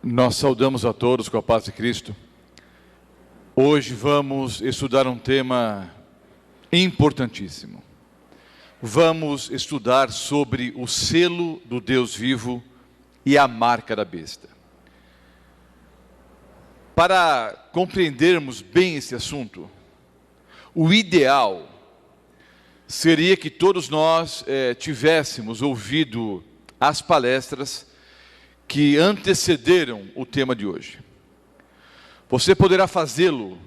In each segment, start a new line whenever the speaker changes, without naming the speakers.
Nós saudamos a todos com a paz de Cristo. Hoje vamos estudar um tema importantíssimo. Vamos estudar sobre o selo do Deus vivo e a marca da besta. Para compreendermos bem esse assunto, o ideal seria que todos nós tivéssemos ouvido as palestras que antecederam o tema de hoje. Você poderá fazê-lo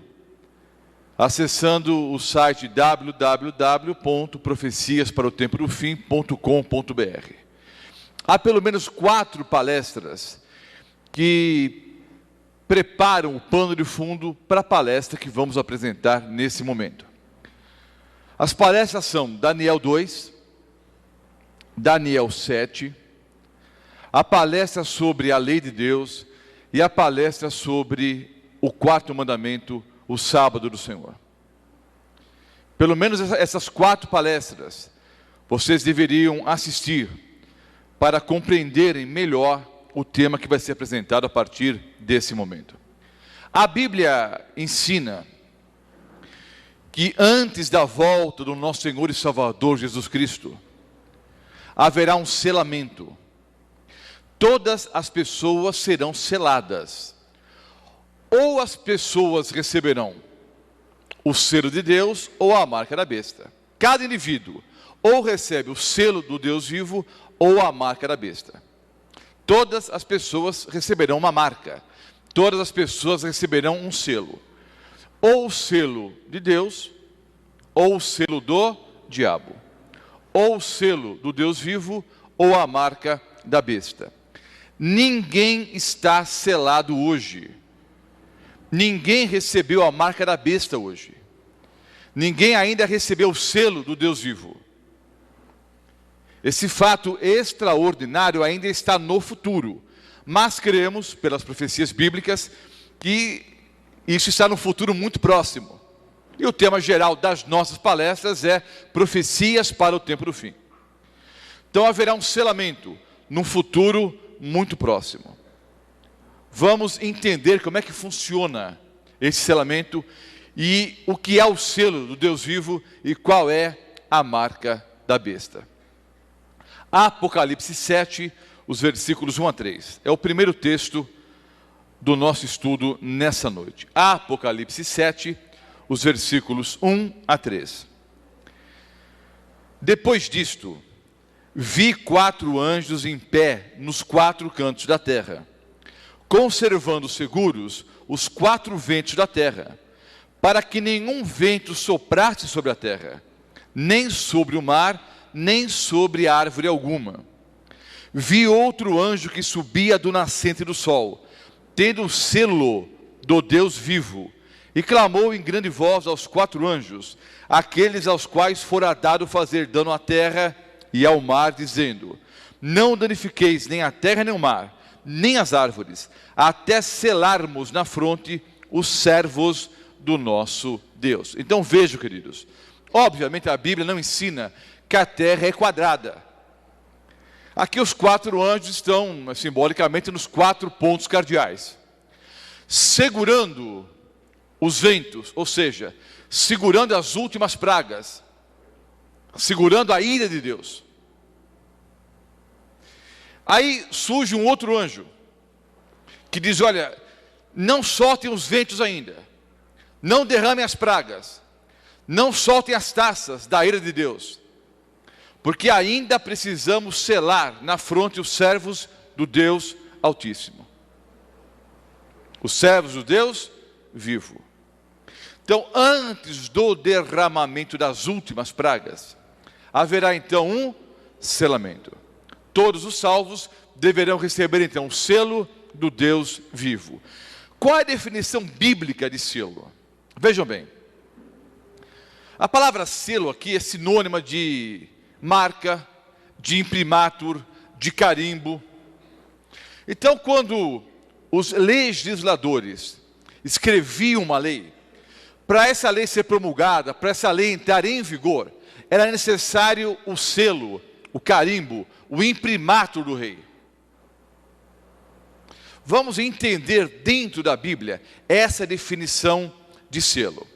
acessando o site www.profeciasparotempodofim.com.br. Há pelo menos 4 palestras que preparam o pano de fundo para a palestra que vamos apresentar nesse momento. As palestras são Daniel 2, Daniel 7, a palestra sobre a lei de Deus e a palestra sobre o 4º mandamento, o sábado do Senhor. Pelo menos essas 4 palestras vocês deveriam assistir para compreenderem melhor o tema que vai ser apresentado a partir desse momento. A Bíblia ensina que antes da volta do nosso Senhor e Salvador Jesus Cristo, haverá um selamento. Todas as pessoas serão seladas. Ou as pessoas receberão o selo de Deus ou a marca da besta. Cada indivíduo ou recebe o selo do Deus vivo ou a marca da besta. Todas as pessoas receberão uma marca. Todas as pessoas receberão um selo. Ou o selo de Deus, ou o selo do diabo. Ou o selo do Deus vivo, ou a marca da besta. Ninguém está selado hoje. Ninguém recebeu a marca da besta hoje. Ninguém ainda recebeu o selo do Deus vivo. Esse fato extraordinário ainda está no futuro. Mas cremos, pelas profecias bíblicas, que isso está no futuro muito próximo. E o tema geral das nossas palestras é profecias para o tempo do fim. Então haverá um selamento num futuro muito próximo. Vamos entender como é que funciona esse selamento e o que é o selo do Deus vivo e qual é a marca da besta. Apocalipse 7, os versículos 1 a 3. É o primeiro texto do nosso estudo nessa noite. Apocalipse 7, os versículos 1 a 3. Depois disto, vi 4 anjos em pé nos 4 cantos da terra, conservando seguros os 4 ventos da terra, para que nenhum vento soprasse sobre a terra, nem sobre o mar, nem sobre árvore alguma. Vi outro anjo que subia do nascente do sol, tendo o selo do Deus vivo, e clamou em grande voz aos 4 anjos, aqueles aos quais fora dado fazer dano à terra e ao mar, dizendo: não danifiqueis nem a terra nem o mar, nem as árvores, até selarmos na fronte os servos do nosso Deus. Então vejam, queridos, obviamente a Bíblia não ensina que a terra é quadrada. Aqui os 4 anjos estão simbolicamente nos 4 pontos cardeais, segurando os ventos, ou seja, segurando as últimas pragas, segurando a ira de Deus. Aí surge um outro anjo, que diz: olha, não soltem os ventos ainda, não derramem as pragas, não soltem as taças da ira de Deus, porque ainda precisamos selar na fronte os servos do Deus Altíssimo. Os servos do Deus vivo. Então, antes do derramamento das últimas pragas, haverá então um selamento. Todos os salvos deverão receber então o selo do Deus vivo. Qual é a definição bíblica de selo? Vejam bem. A palavra selo aqui é sinônima de marca, de imprimatur, de carimbo. Então, quando os legisladores escreviam uma lei, para essa lei ser promulgada, para essa lei entrar em vigor, era necessário o selo, o carimbo, o imprimatur do rei. vamos entender dentro da Bíblia essa definição de selo.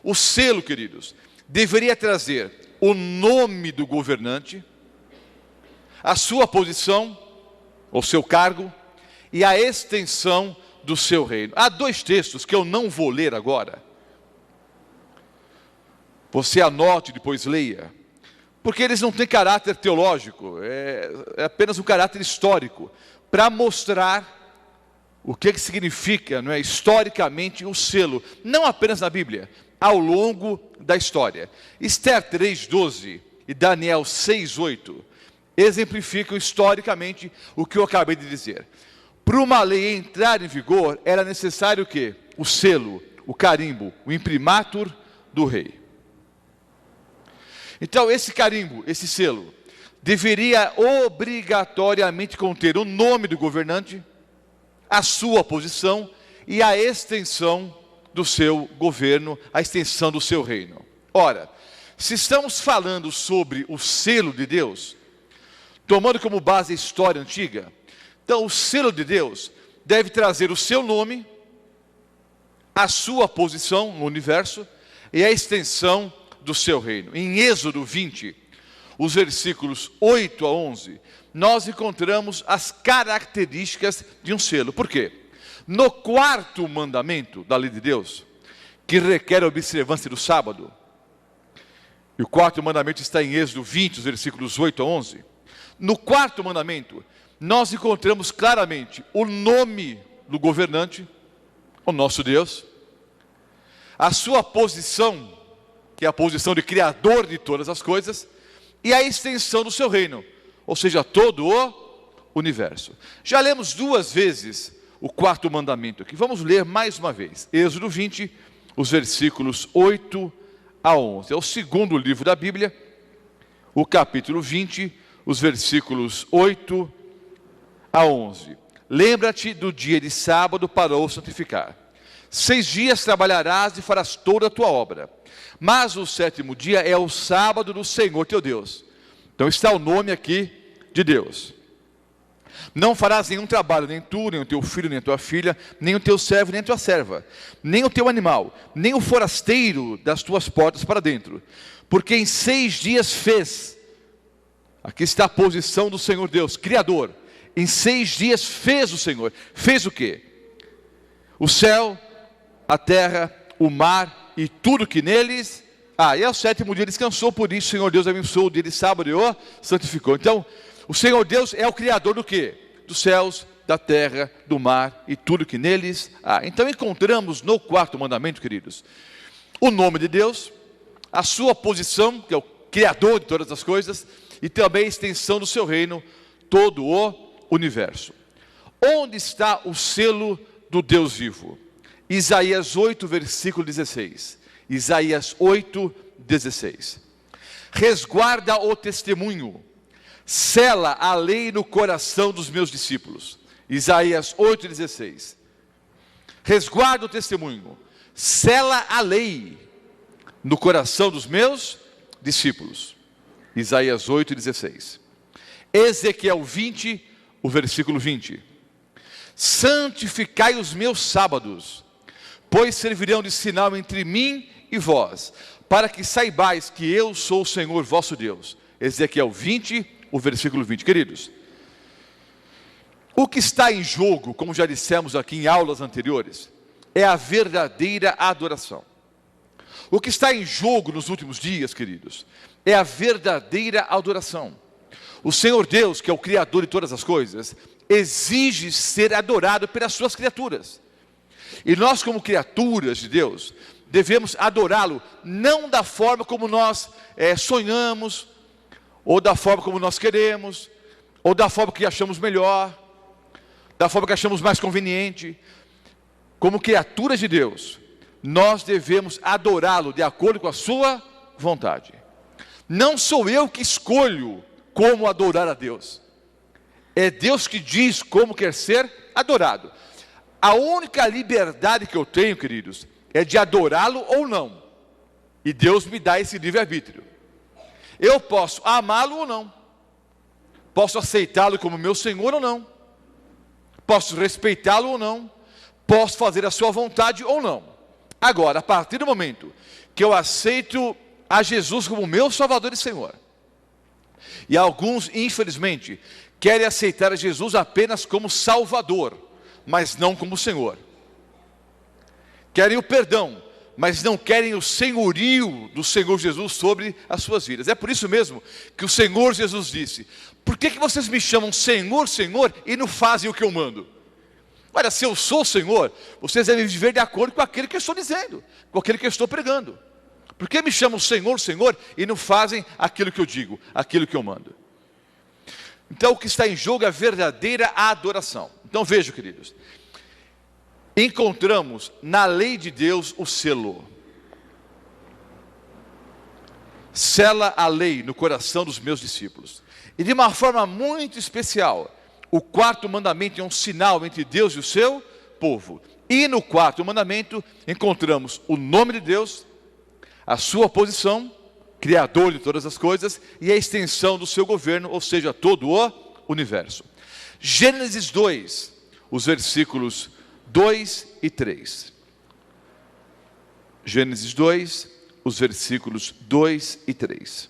O selo, queridos, deveria trazer o nome do governante, a sua posição, o seu cargo e a extensão do seu reino. Há dois textos que eu não vou ler agora. Você anote e depois leia, porque eles não têm caráter teológico, é apenas um caráter histórico, para mostrar o que significa, não é, historicamente o selo, não apenas na Bíblia, ao longo da história. Esther 3:12 e Daniel 6:8 exemplificam historicamente o que eu acabei de dizer. Para uma lei entrar em vigor, era necessário o quê? O selo, o carimbo, o imprimatur do rei. Então, esse carimbo, esse selo, deveria obrigatoriamente conter o nome do governante, a sua posição e a extensão do seu governo, a extensão do seu reino. Ora, se estamos falando sobre o selo de Deus, tomando como base a história antiga, então o selo de Deus deve trazer o seu nome, a sua posição no universo e a extensão do seu reino. Em Êxodo 20, os versículos 8 a 11, nós encontramos as características de um selo. Por quê? No quarto mandamento da lei de Deus, que requer a observância do sábado, e o quarto mandamento está em Êxodo 20, os versículos 8 a 11, no quarto mandamento, nós encontramos claramente o nome do governante, o nosso Deus, a sua posição, que é a posição de criador de todas as coisas, e a extensão do seu reino, ou seja, todo o universo. Já lemos duas vezes o quarto mandamento aqui, vamos ler mais uma vez. Êxodo 20, os versículos 8 a 11. É o segundo livro da Bíblia, o capítulo 20, os versículos 8 a 11. Lembra-te do dia de sábado para o santificar. 6 dias trabalharás e farás toda a tua obra. Mas o sétimo dia é o sábado do Senhor teu Deus. Então está o nome aqui de Deus. Não farás nenhum trabalho, nem tu, nem o teu filho, nem a tua filha, nem o teu servo, nem a tua serva, nem o teu animal, nem o forasteiro das tuas portas para dentro. Porque em 6 dias fez. Aqui está a posição do Senhor Deus, Criador. Em 6 dias fez o Senhor. Fez o quê? O céu, a terra, o mar e tudo que neles. E ao sétimo dia descansou, por isso o Senhor Deus abençoou o dia de sábado e o santificou. Então, o Senhor Deus é o Criador do quê? Dos céus, da terra, do mar e tudo que neles há. Então encontramos no quarto mandamento, queridos, o nome de Deus, a sua posição, que é o Criador de todas as coisas, e também a extensão do seu reino, todo o universo. Onde está o selo do Deus vivo? Isaías 8, versículo 16. Isaías 8, 16. Resguarda o testemunho, sela a lei no coração dos meus discípulos. Isaías 8, 16. Resguarda o testemunho, sela a lei no coração dos meus discípulos. Isaías 8, 16. Ezequiel 20, o versículo 20. Santificai os meus sábados, pois servirão de sinal entre mim e vós, para que saibais que eu sou o Senhor vosso Deus. Ezequiel 20, o versículo 20. Queridos, o que está em jogo, como já dissemos aqui em aulas anteriores, é a verdadeira adoração. O que está em jogo nos últimos dias, queridos, é a verdadeira adoração. O Senhor Deus, que é o Criador de todas as coisas, exige ser adorado pelas suas criaturas. E nós, como criaturas de Deus, devemos adorá-lo, não da forma como nós sonhamos, ou da forma como nós queremos, ou da forma que achamos melhor, da forma que achamos mais conveniente. Como criaturas de Deus, nós devemos adorá-lo de acordo com a sua vontade. Não sou eu que escolho como adorar a Deus. É Deus que diz como quer ser adorado. A única liberdade que eu tenho, queridos, é de adorá-lo ou não. E Deus me dá esse livre-arbítrio. Eu posso amá-lo ou não. Posso aceitá-lo como meu Senhor ou não. Posso respeitá-lo ou não, posso fazer a sua vontade ou não. Agora, a partir do momento que eu aceito a Jesus como meu Salvador e Senhor, e alguns, infelizmente, querem aceitar a Jesus apenas como Salvador, mas não como Senhor. Querem o perdão, mas não querem o senhorio do Senhor Jesus sobre as suas vidas. É por isso mesmo que o Senhor Jesus disse: por que vocês me chamam Senhor, Senhor, e não fazem o que eu mando? Olha, se eu sou o Senhor, vocês devem viver de acordo com aquilo que eu estou dizendo, com aquilo que eu estou pregando. Por que me chamam Senhor, Senhor, e não fazem aquilo que eu digo, aquilo que eu mando? Então o que está em jogo é a verdadeira adoração. Então vejam, queridos, encontramos na lei de Deus o selo. Sela a lei no coração dos meus discípulos. E de uma forma muito especial, o quarto mandamento é um sinal entre Deus e o seu povo. E no quarto mandamento encontramos o nome de Deus, a sua posição, Criador de todas as coisas, e a extensão do seu governo, ou seja, todo o universo. Gênesis 2, os versículos 2 e 3. Gênesis 2, os versículos 2 e 3.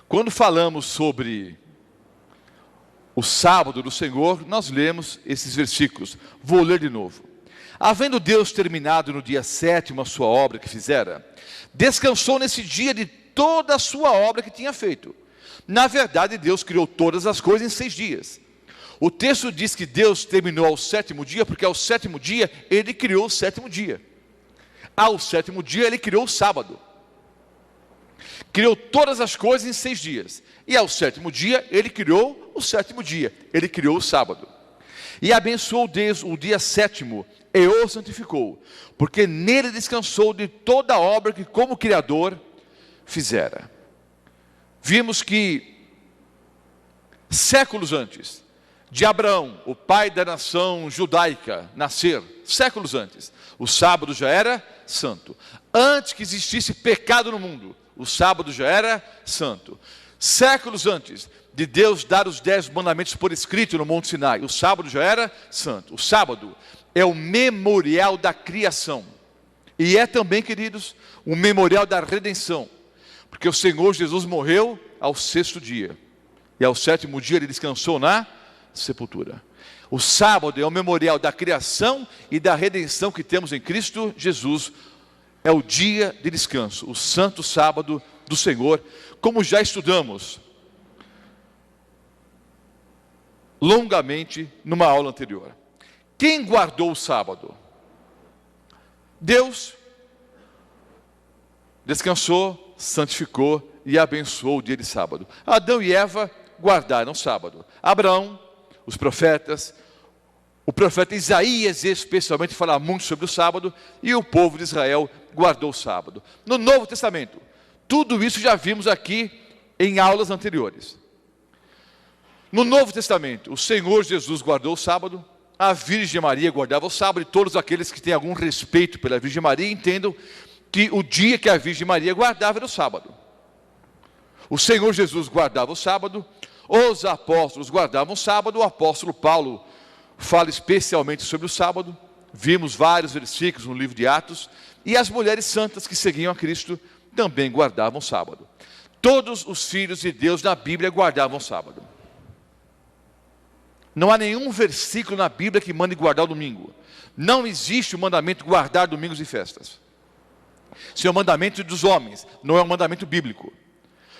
Quando falamos sobre o sábado do Senhor, nós lemos esses versículos. Vou ler de novo. Havendo Deus terminado no dia 7º a sua obra que fizera, descansou nesse dia de toda a sua obra que tinha feito. Na verdade, Deus criou todas as coisas em 6 dias. O texto diz que Deus terminou ao 7º dia, porque ao 7º dia, Ele criou o 7º dia. Ao 7º dia, Ele criou o sábado. Criou todas as coisas em 6 dias. E ao 7º dia, Ele criou o 7º dia. Ele criou o sábado. E abençoou Deus o dia 7º, e o santificou, porque nele descansou de toda a obra que como Criador fizera. Vimos que séculos antes de Abraão, o pai da nação judaica, nascer, séculos antes, o sábado já era santo. Antes que existisse pecado no mundo, o sábado já era santo. Séculos antes de Deus dar os 10 mandamentos por escrito no Monte Sinai, o sábado já era santo. O sábado é o memorial da criação. E é também, queridos, o memorial da redenção. Porque o Senhor Jesus morreu ao 6º dia. E ao 7º dia Ele descansou na sepultura. O sábado é o memorial da criação e da redenção que temos em Cristo Jesus. É o dia de descanso, o santo sábado do Senhor, como já estudamos longamente numa aula anterior. Quem guardou o sábado? Deus descansou, santificou e abençoou o dia de sábado. Adão e Eva guardaram o sábado. Abraão, os profetas, o profeta Isaías especialmente fala muito sobre o sábado, e o povo de Israel guardou o sábado. No Novo Testamento, tudo isso já vimos aqui em aulas anteriores. No Novo Testamento, o Senhor Jesus guardou o sábado, a Virgem Maria guardava o sábado, e todos aqueles que têm algum respeito pela Virgem Maria entendam que o dia que a Virgem Maria guardava era o sábado. O Senhor Jesus guardava o sábado, os apóstolos guardavam o sábado, o apóstolo Paulo fala especialmente sobre o sábado, vimos vários versículos no livro de Atos, e as mulheres santas que seguiam a Cristo também guardavam o sábado. Todos os filhos de Deus na Bíblia guardavam o sábado. Não há nenhum versículo na Bíblia que mande guardar o domingo. Não existe o mandamento guardar domingos e festas. Isso é o mandamento dos homens, não é um mandamento bíblico.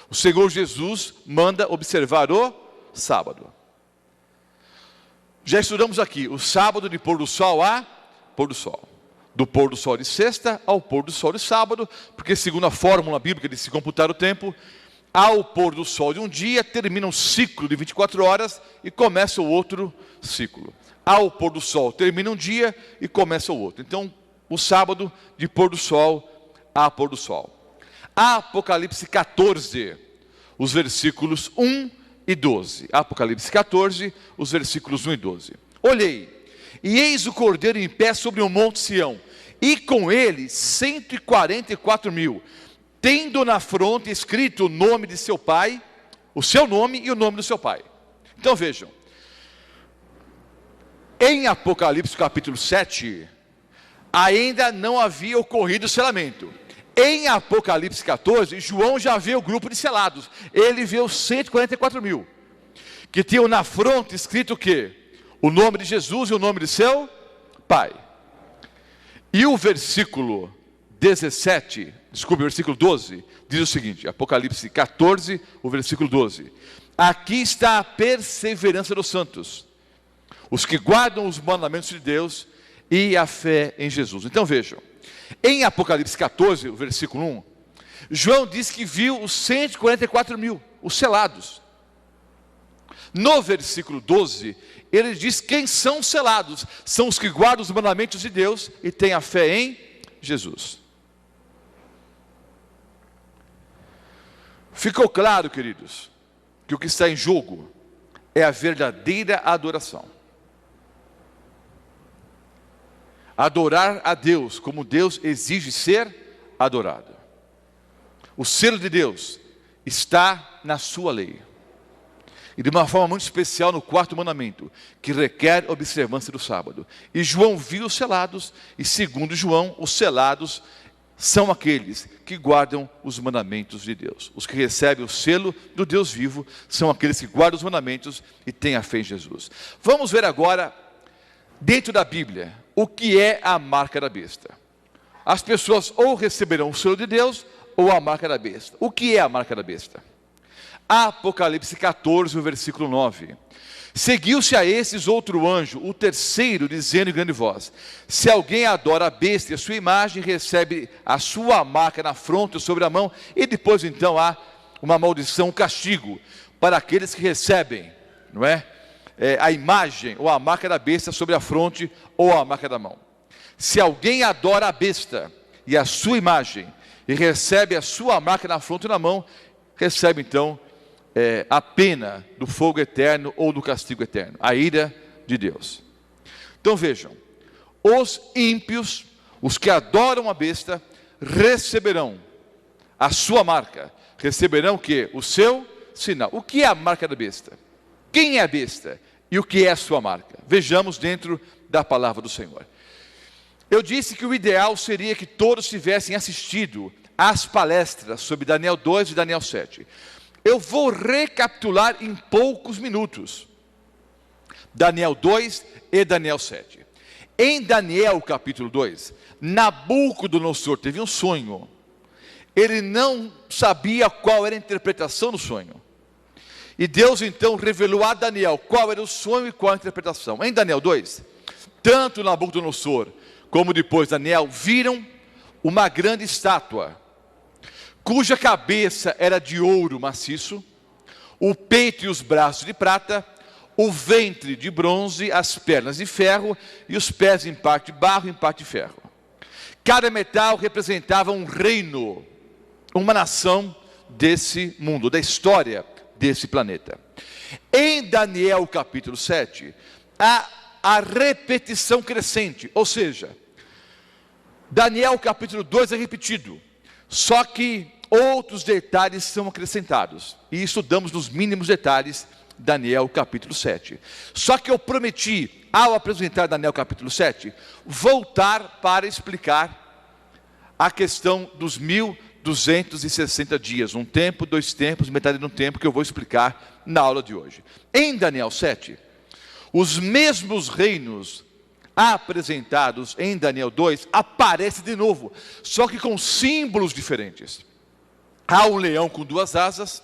O Senhor Jesus manda observar o sábado. Já estudamos aqui o sábado de pôr do sol a pôr do sol. Do pôr do sol de sexta ao pôr do sol de sábado, porque segundo a fórmula bíblica de se computar o tempo, ao pôr do sol de um dia, termina um ciclo de 24 horas e começa o outro ciclo. Ao pôr do sol, termina um dia e começa o outro. Então, o sábado de pôr do sol a pôr do sol. Apocalipse 14, os versículos 1 e 12. Apocalipse 14, os versículos 1 e 12. Olhei, e eis o Cordeiro em pé sobre o monte Sião, e com ele 144.000, tendo na fronte escrito o nome de seu pai, o seu nome e o nome do seu pai. Então vejam, Em Apocalipse capítulo 7, ainda não havia ocorrido o selamento. Em Apocalipse 14, João já vê o grupo de selados. Ele vê os 144 mil, que tinham na fronte escrito o quê? O nome de Jesus e o nome de seu Pai. E o versículo 12, diz o seguinte, Apocalipse 14, o versículo 12. Aqui está a perseverança dos santos, os que guardam os mandamentos de Deus e a fé em Jesus. Então vejam, em Apocalipse 14, o versículo 1, João diz que viu os 144 mil, os selados. No versículo 12, ele diz quem são os selados. São os que guardam os mandamentos de Deus e têm a fé em Jesus. Ficou claro, queridos, que o que está em jogo é a verdadeira adoração. Adorar a Deus como Deus exige ser adorado. O selo de Deus está na sua lei. E de uma forma muito especial no quarto mandamento, que requer observância do sábado. E João viu os selados, e segundo João, os selados são aqueles que guardam os mandamentos de Deus. Os que recebem o selo do Deus vivo são aqueles que guardam os mandamentos e têm a fé em Jesus. Vamos ver agora, dentro da Bíblia, o que é a marca da besta. As pessoas ou receberão o selo de Deus ou a marca da besta. O que é a marca da besta? Apocalipse 14, versículo 9. Seguiu-se a esses outro anjo, o terceiro, dizendo em grande voz: se alguém adora a besta e a sua imagem, recebe a sua marca na fronte ou sobre a mão, e depois então há uma maldição, um castigo para aqueles que recebem, não é? A imagem ou a marca da besta sobre a fronte ou a marca da mão. Se alguém adora a besta e a sua imagem, e recebe a sua marca na fronte ou na mão, recebe então a pena do fogo eterno ou do castigo eterno, a ira de Deus. Então vejam, os ímpios, os que adoram a besta, receberão a sua marca, receberão o quê? O seu sinal. O que é a marca da besta? Quem é a besta? E o que é a sua marca? Vejamos dentro da palavra do Senhor. Eu disse que o ideal seria que todos tivessem assistido às palestras sobre Daniel 2 e Daniel 7. Eu vou recapitular em poucos minutos Daniel 2 e Daniel 7. Em Daniel capítulo 2, Nabucodonosor teve um sonho. Ele não sabia qual era a interpretação do sonho. E Deus então revelou a Daniel qual era o sonho e qual a interpretação. Em Daniel 2, tanto Nabucodonosor como depois Daniel viram uma grande estátua, cuja cabeça era de ouro maciço, o peito e os braços de prata, o ventre de bronze, as pernas de ferro e os pés em parte de barro e em parte de ferro. Cada metal representava um reino, uma nação desse mundo, da história desse planeta. Em Daniel capítulo 7, há a repetição crescente, ou seja, Daniel capítulo 2 é repetido, só que outros detalhes são acrescentados, e estudamos nos mínimos detalhes Daniel capítulo 7. Só que eu prometi, ao apresentar Daniel capítulo 7, voltar para explicar a questão dos 1260 dias, um tempo, dois tempos, metade de um tempo, que eu vou explicar na aula de hoje. Em Daniel 7, os mesmos reinos apresentados em Daniel 2 aparecem de novo, só que com símbolos diferentes. Há um leão com duas asas,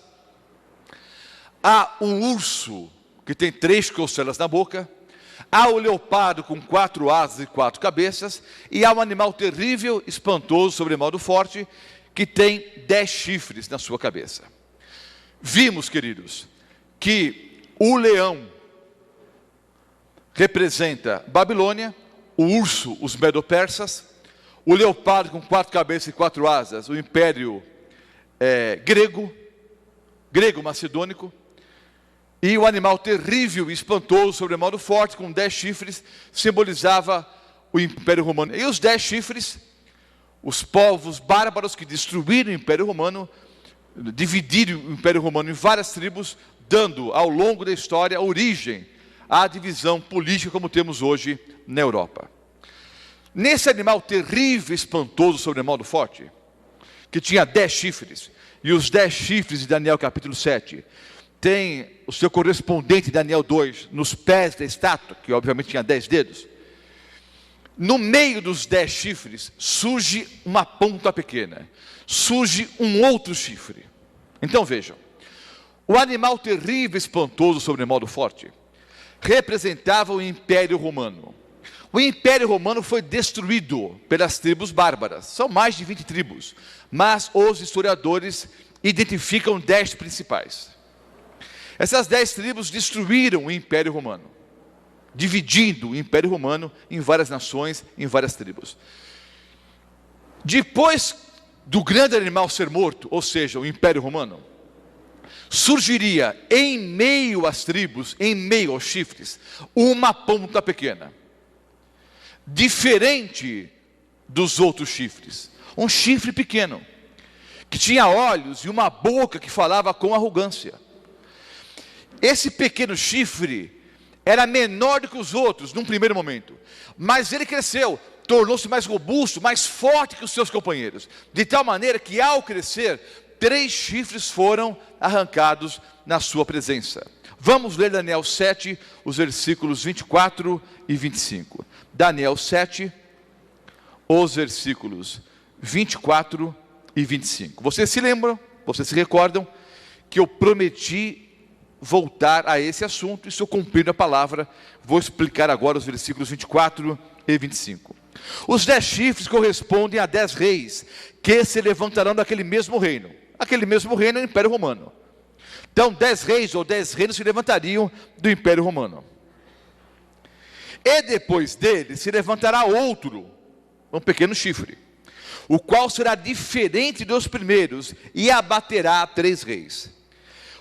há um urso que tem 3 costelas na boca, há o leopardo com 4 asas e 4 cabeças, e há um animal terrível, espantoso, sobremodo forte, que tem 10 chifres na sua cabeça. Vimos, queridos, que o leão representa Babilônia, o urso, os medo-persas, o leopardo com 4 cabeças e 4 asas, o império grego-macedônico, e o animal terrível e espantoso, sobremodo forte, com 10 chifres, simbolizava o império romano. E os 10 chifres, os povos bárbaros que destruíram o império romano, dividiram o império romano em várias tribos, dando ao longo da história origem a divisão política como temos hoje na Europa. Nesse animal terrível, espantoso, sobremodo forte, que tinha 10 chifres, e os 10 chifres de Daniel capítulo 7, tem o seu correspondente em Daniel 2, nos pés da estátua, que obviamente tinha 10 dedos. No meio dos 10 chifres, surge uma ponta pequena, surge um outro chifre. Então vejam, o animal terrível, espantoso, sobremodo forte, representava o Império Romano. O Império Romano foi destruído pelas tribos bárbaras, são mais de 20 tribos, mas os historiadores identificam 10 principais. Essas 10 tribos destruíram o Império Romano, dividindo o Império Romano em várias nações, em várias tribos. Depois do grande animal ser morto, ou seja, o Império Romano, surgiria em meio às tribos, em meio aos chifres, uma ponta pequena, diferente dos outros chifres. Um chifre pequeno, que tinha olhos e uma boca que falava com arrogância. Esse pequeno chifre era menor do que os outros, num primeiro momento, mas ele cresceu, tornou-se mais robusto, mais forte que os seus companheiros, de tal maneira que ao crescer, 3 chifres foram arrancados na sua presença. Vamos ler Daniel 7, os versículos 24 e 25. Daniel 7, os versículos 24 e 25. Vocês se lembram, vocês se recordam, que eu prometi voltar a esse assunto, e se eu cumprir a palavra, vou explicar agora os versículos 24 e 25. Os 10 chifres correspondem a 10 reis, que se levantarão daquele mesmo reino. Aquele mesmo reino é o Império Romano. Então 10 reis ou 10 reinos se levantariam do Império Romano. E depois dele se levantará outro, um pequeno chifre, o qual será diferente dos primeiros, e abaterá 3 reis.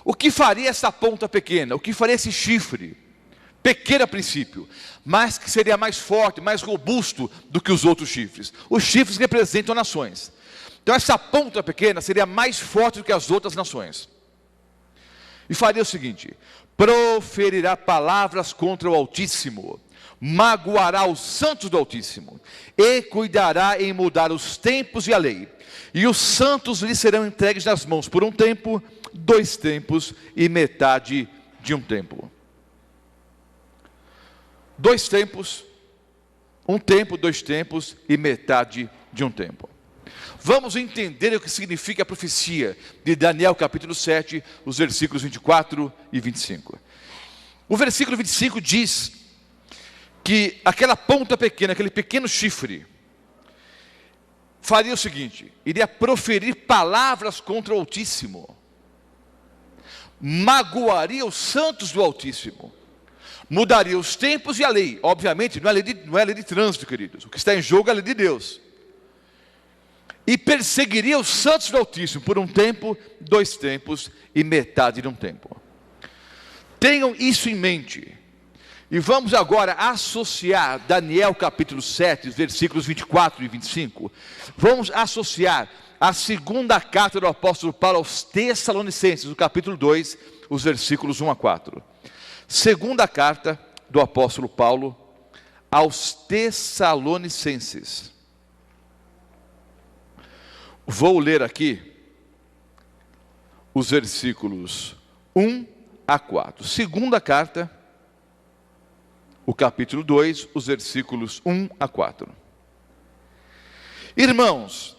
O que faria essa ponta pequena? O que faria esse chifre? Pequeno a princípio, mas que seria mais forte, mais robusto do que os outros chifres. Os chifres representam nações. Então essa ponta pequena seria mais forte do que as outras nações. E faria o seguinte: proferirá palavras contra o Altíssimo, magoará os santos do Altíssimo, e cuidará em mudar os tempos e a lei. E os santos lhe serão entregues nas mãos por um tempo, 2 tempos e metade de um tempo. 2 tempos, 1 tempo, 2 tempos e metade de um tempo. Vamos entender o que significa a profecia de Daniel capítulo 7, os versículos 24 e 25. O versículo 25 diz que aquela ponta pequena, aquele pequeno chifre, faria o seguinte: iria proferir palavras contra o Altíssimo, magoaria os santos do Altíssimo, mudaria os tempos e a lei. Obviamente não é lei de trânsito, queridos, o que está em jogo é a lei de Deus. E perseguiria os santos do Altíssimo por um tempo, 2 tempos e metade de um tempo. Tenham isso em mente. E vamos agora associar Daniel capítulo 7, versículos 24 e 25. Vamos associar a segunda carta do apóstolo Paulo aos Tessalonicenses, no capítulo 2, os versículos 1 a 4. Segunda carta do apóstolo Paulo aos Tessalonicenses. Vou ler aqui os versículos 1 a 4. Segunda carta, o capítulo 2, os versículos 1 a 4. Irmãos,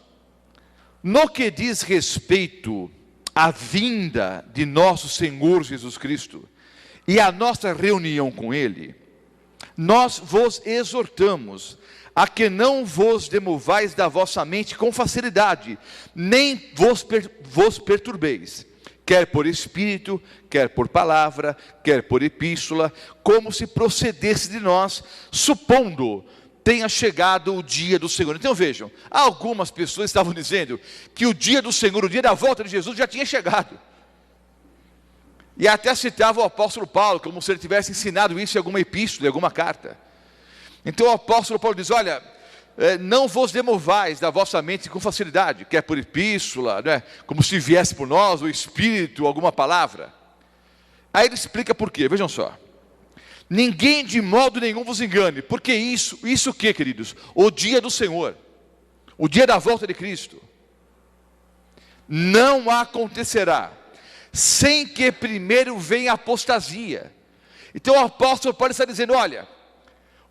no que diz respeito à vinda de nosso Senhor Jesus Cristo e à nossa reunião com Ele, nós vos exortamos a que não vos demovais da vossa mente com facilidade, nem vos perturbeis, quer por espírito, quer por palavra, quer por epístola, como se procedesse de nós, supondo tenha chegado o dia do Senhor. Então vejam, algumas pessoas estavam dizendo que o dia do Senhor, o dia da volta de Jesus já tinha chegado. E até citava o apóstolo Paulo, como se ele tivesse ensinado isso em alguma epístola, em alguma carta. Então o apóstolo Paulo diz: olha, não vos demovais da vossa mente com facilidade, quer por epístola, né, como se viesse por nós, o Espírito, alguma palavra. Aí ele explica por quê, vejam só. Ninguém de modo nenhum vos engane. Porque isso o que, queridos? O dia do Senhor, o dia da volta de Cristo, não acontecerá sem que primeiro venha a apostasia. Então o apóstolo Paulo está dizendo: olha,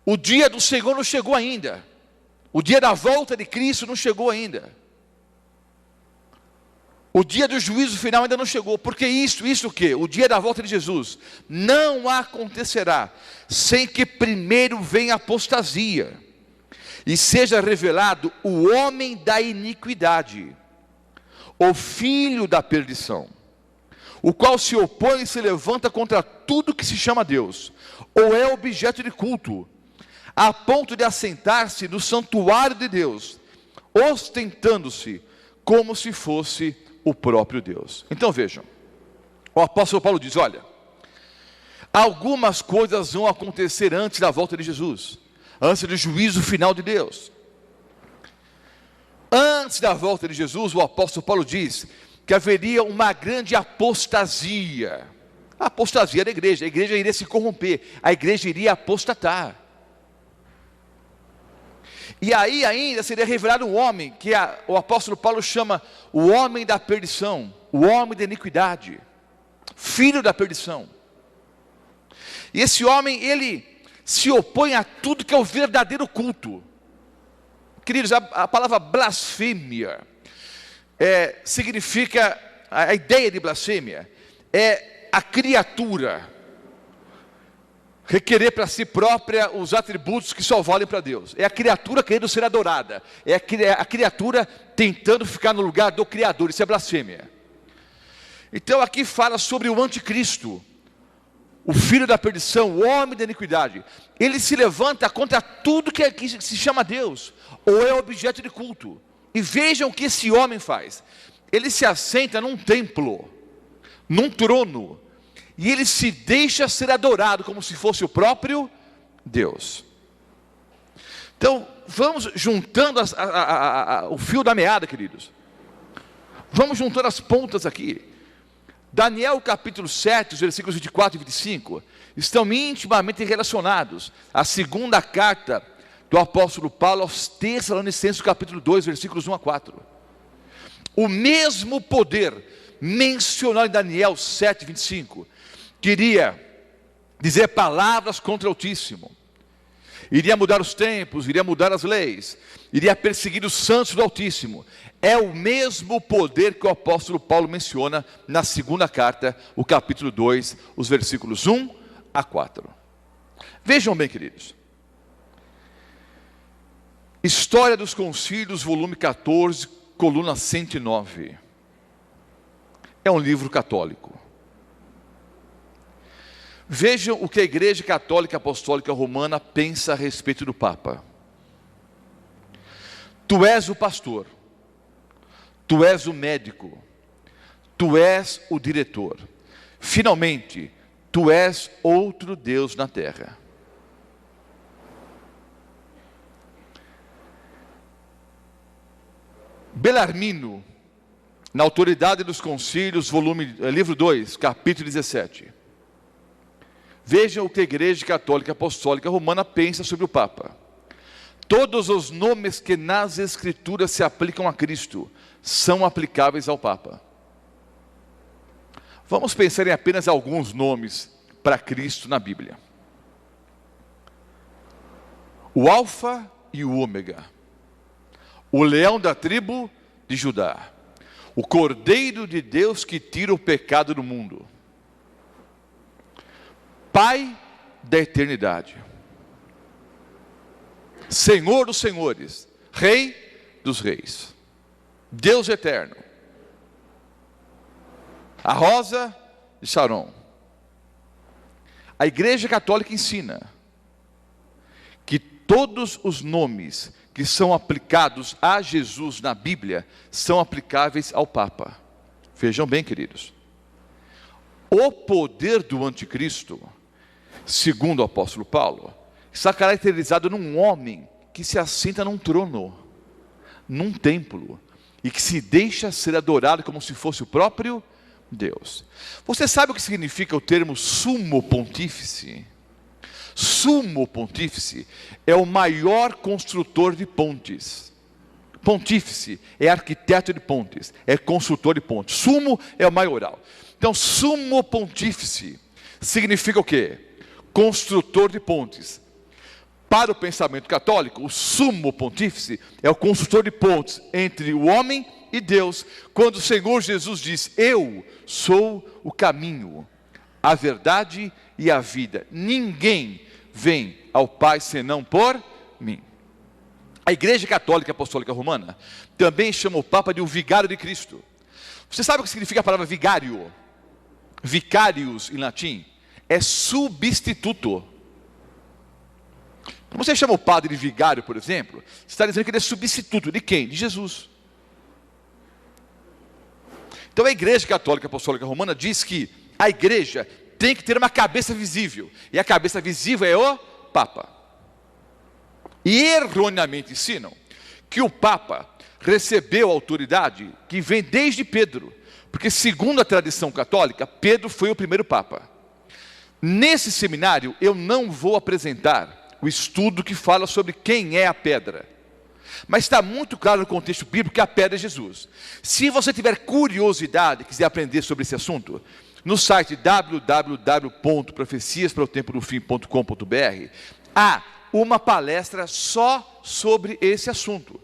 o dia do Senhor não chegou ainda, o dia da volta de Cristo não chegou ainda, o dia do juízo final ainda não chegou. Porque isso o que? O dia da volta de Jesus não acontecerá sem que primeiro venha a apostasia e seja revelado o homem da iniquidade, o filho da perdição, o qual se opõe e se levanta contra tudo que se chama Deus, ou é objeto de culto, a ponto de assentar-se no santuário de Deus, ostentando-se como se fosse o próprio Deus. Então vejam, o apóstolo Paulo diz: olha, algumas coisas vão acontecer antes da volta de Jesus, antes do juízo final de Deus. Antes da volta de Jesus, o apóstolo Paulo diz que haveria uma grande apostasia. A apostasia da igreja, a igreja iria se corromper, a igreja iria apostatar. E aí ainda seria revelado um homem, que o apóstolo Paulo chama o homem da perdição, o homem da iniquidade, filho da perdição. E esse homem, ele se opõe a tudo que é o verdadeiro culto. Queridos, a palavra blasfêmia significa, a ideia de blasfêmia é a criatura requerer para si própria os atributos que só valem para Deus. É a criatura querendo ser adorada, é a criatura tentando ficar no lugar do Criador. Isso é blasfêmia. Então aqui fala sobre o anticristo, o filho da perdição, o homem da iniquidade. Ele se levanta contra tudo que se chama Deus, ou é objeto de culto. E vejam o que esse homem faz. Ele se assenta num templo, num trono, e ele se deixa ser adorado como se fosse o próprio Deus. Então vamos juntando o fio da meada, queridos. Vamos juntando as pontas aqui. Daniel capítulo 7, os versículos 24 e 25, estão intimamente relacionados à segunda carta do apóstolo Paulo aos Tessalonicenses, capítulo 2, versículos 1 a 4. O mesmo poder mencionado em Daniel 7, 25, queria dizer palavras contra o Altíssimo, iria mudar os tempos, iria mudar as leis, iria perseguir os santos do Altíssimo. É o mesmo poder que o apóstolo Paulo menciona na segunda carta, o capítulo 2, os versículos 1 a 4. Vejam bem, queridos. História dos Concílios, volume 14, coluna 109. É um livro católico. Vejam o que a Igreja Católica Apostólica Romana pensa a respeito do Papa. Tu és o pastor, tu és o médico, tu és o diretor. Finalmente, tu és outro Deus na terra. Belarmino, na Autoridade dos Concílios, livro 2, capítulo 17. Vejam o que a Igreja Católica Apostólica Romana pensa sobre o Papa. Todos os nomes que nas Escrituras se aplicam a Cristo são aplicáveis ao Papa. Vamos pensar em apenas alguns nomes para Cristo na Bíblia. O Alfa e o Ômega, o leão da tribo de Judá, o Cordeiro de Deus que tira o pecado do mundo, Pai da eternidade, Senhor dos senhores, Rei dos reis, Deus eterno, a rosa de Sharon. A Igreja Católica ensina que todos os nomes que são aplicados a Jesus na Bíblia são aplicáveis ao Papa. Vejam bem, queridos. O poder do anticristo, segundo o apóstolo Paulo, está caracterizado num homem que se assenta num trono, num templo, e que se deixa ser adorado como se fosse o próprio Deus. Você sabe o que significa o termo sumo pontífice? Sumo pontífice é o maior construtor de pontes. Pontífice é arquiteto de pontes, é construtor de pontes. Sumo é o maioral. Então, sumo pontífice significa o quê? Construtor de pontes. Para o pensamento católico, o sumo pontífice é o construtor de pontes entre o homem e Deus, quando o Senhor Jesus diz: eu sou o caminho, a verdade e a vida. Ninguém vem ao Pai senão por mim. A Igreja Católica Apostólica Romana também chama o Papa de um vigário de Cristo. Você sabe o que significa a palavra vigário? Vicarius, em latim, é substituto. Quando você chama o padre de vigário, por exemplo, você está dizendo que ele é substituto de quem? De Jesus. Então a Igreja Católica Apostólica Romana diz que a igreja tem que ter uma cabeça visível, e a cabeça visível é o Papa. E erroneamente ensinam que o Papa recebeu a autoridade que vem desde Pedro, porque segundo a tradição católica, Pedro foi o primeiro Papa. Nesse seminário eu não vou apresentar o estudo que fala sobre quem é a pedra, mas está muito claro no contexto bíblico que a pedra é Jesus. Se você tiver curiosidade, quiser aprender sobre esse assunto, no site www.profeciasparotempodofim.com.br há uma palestra só sobre esse assunto.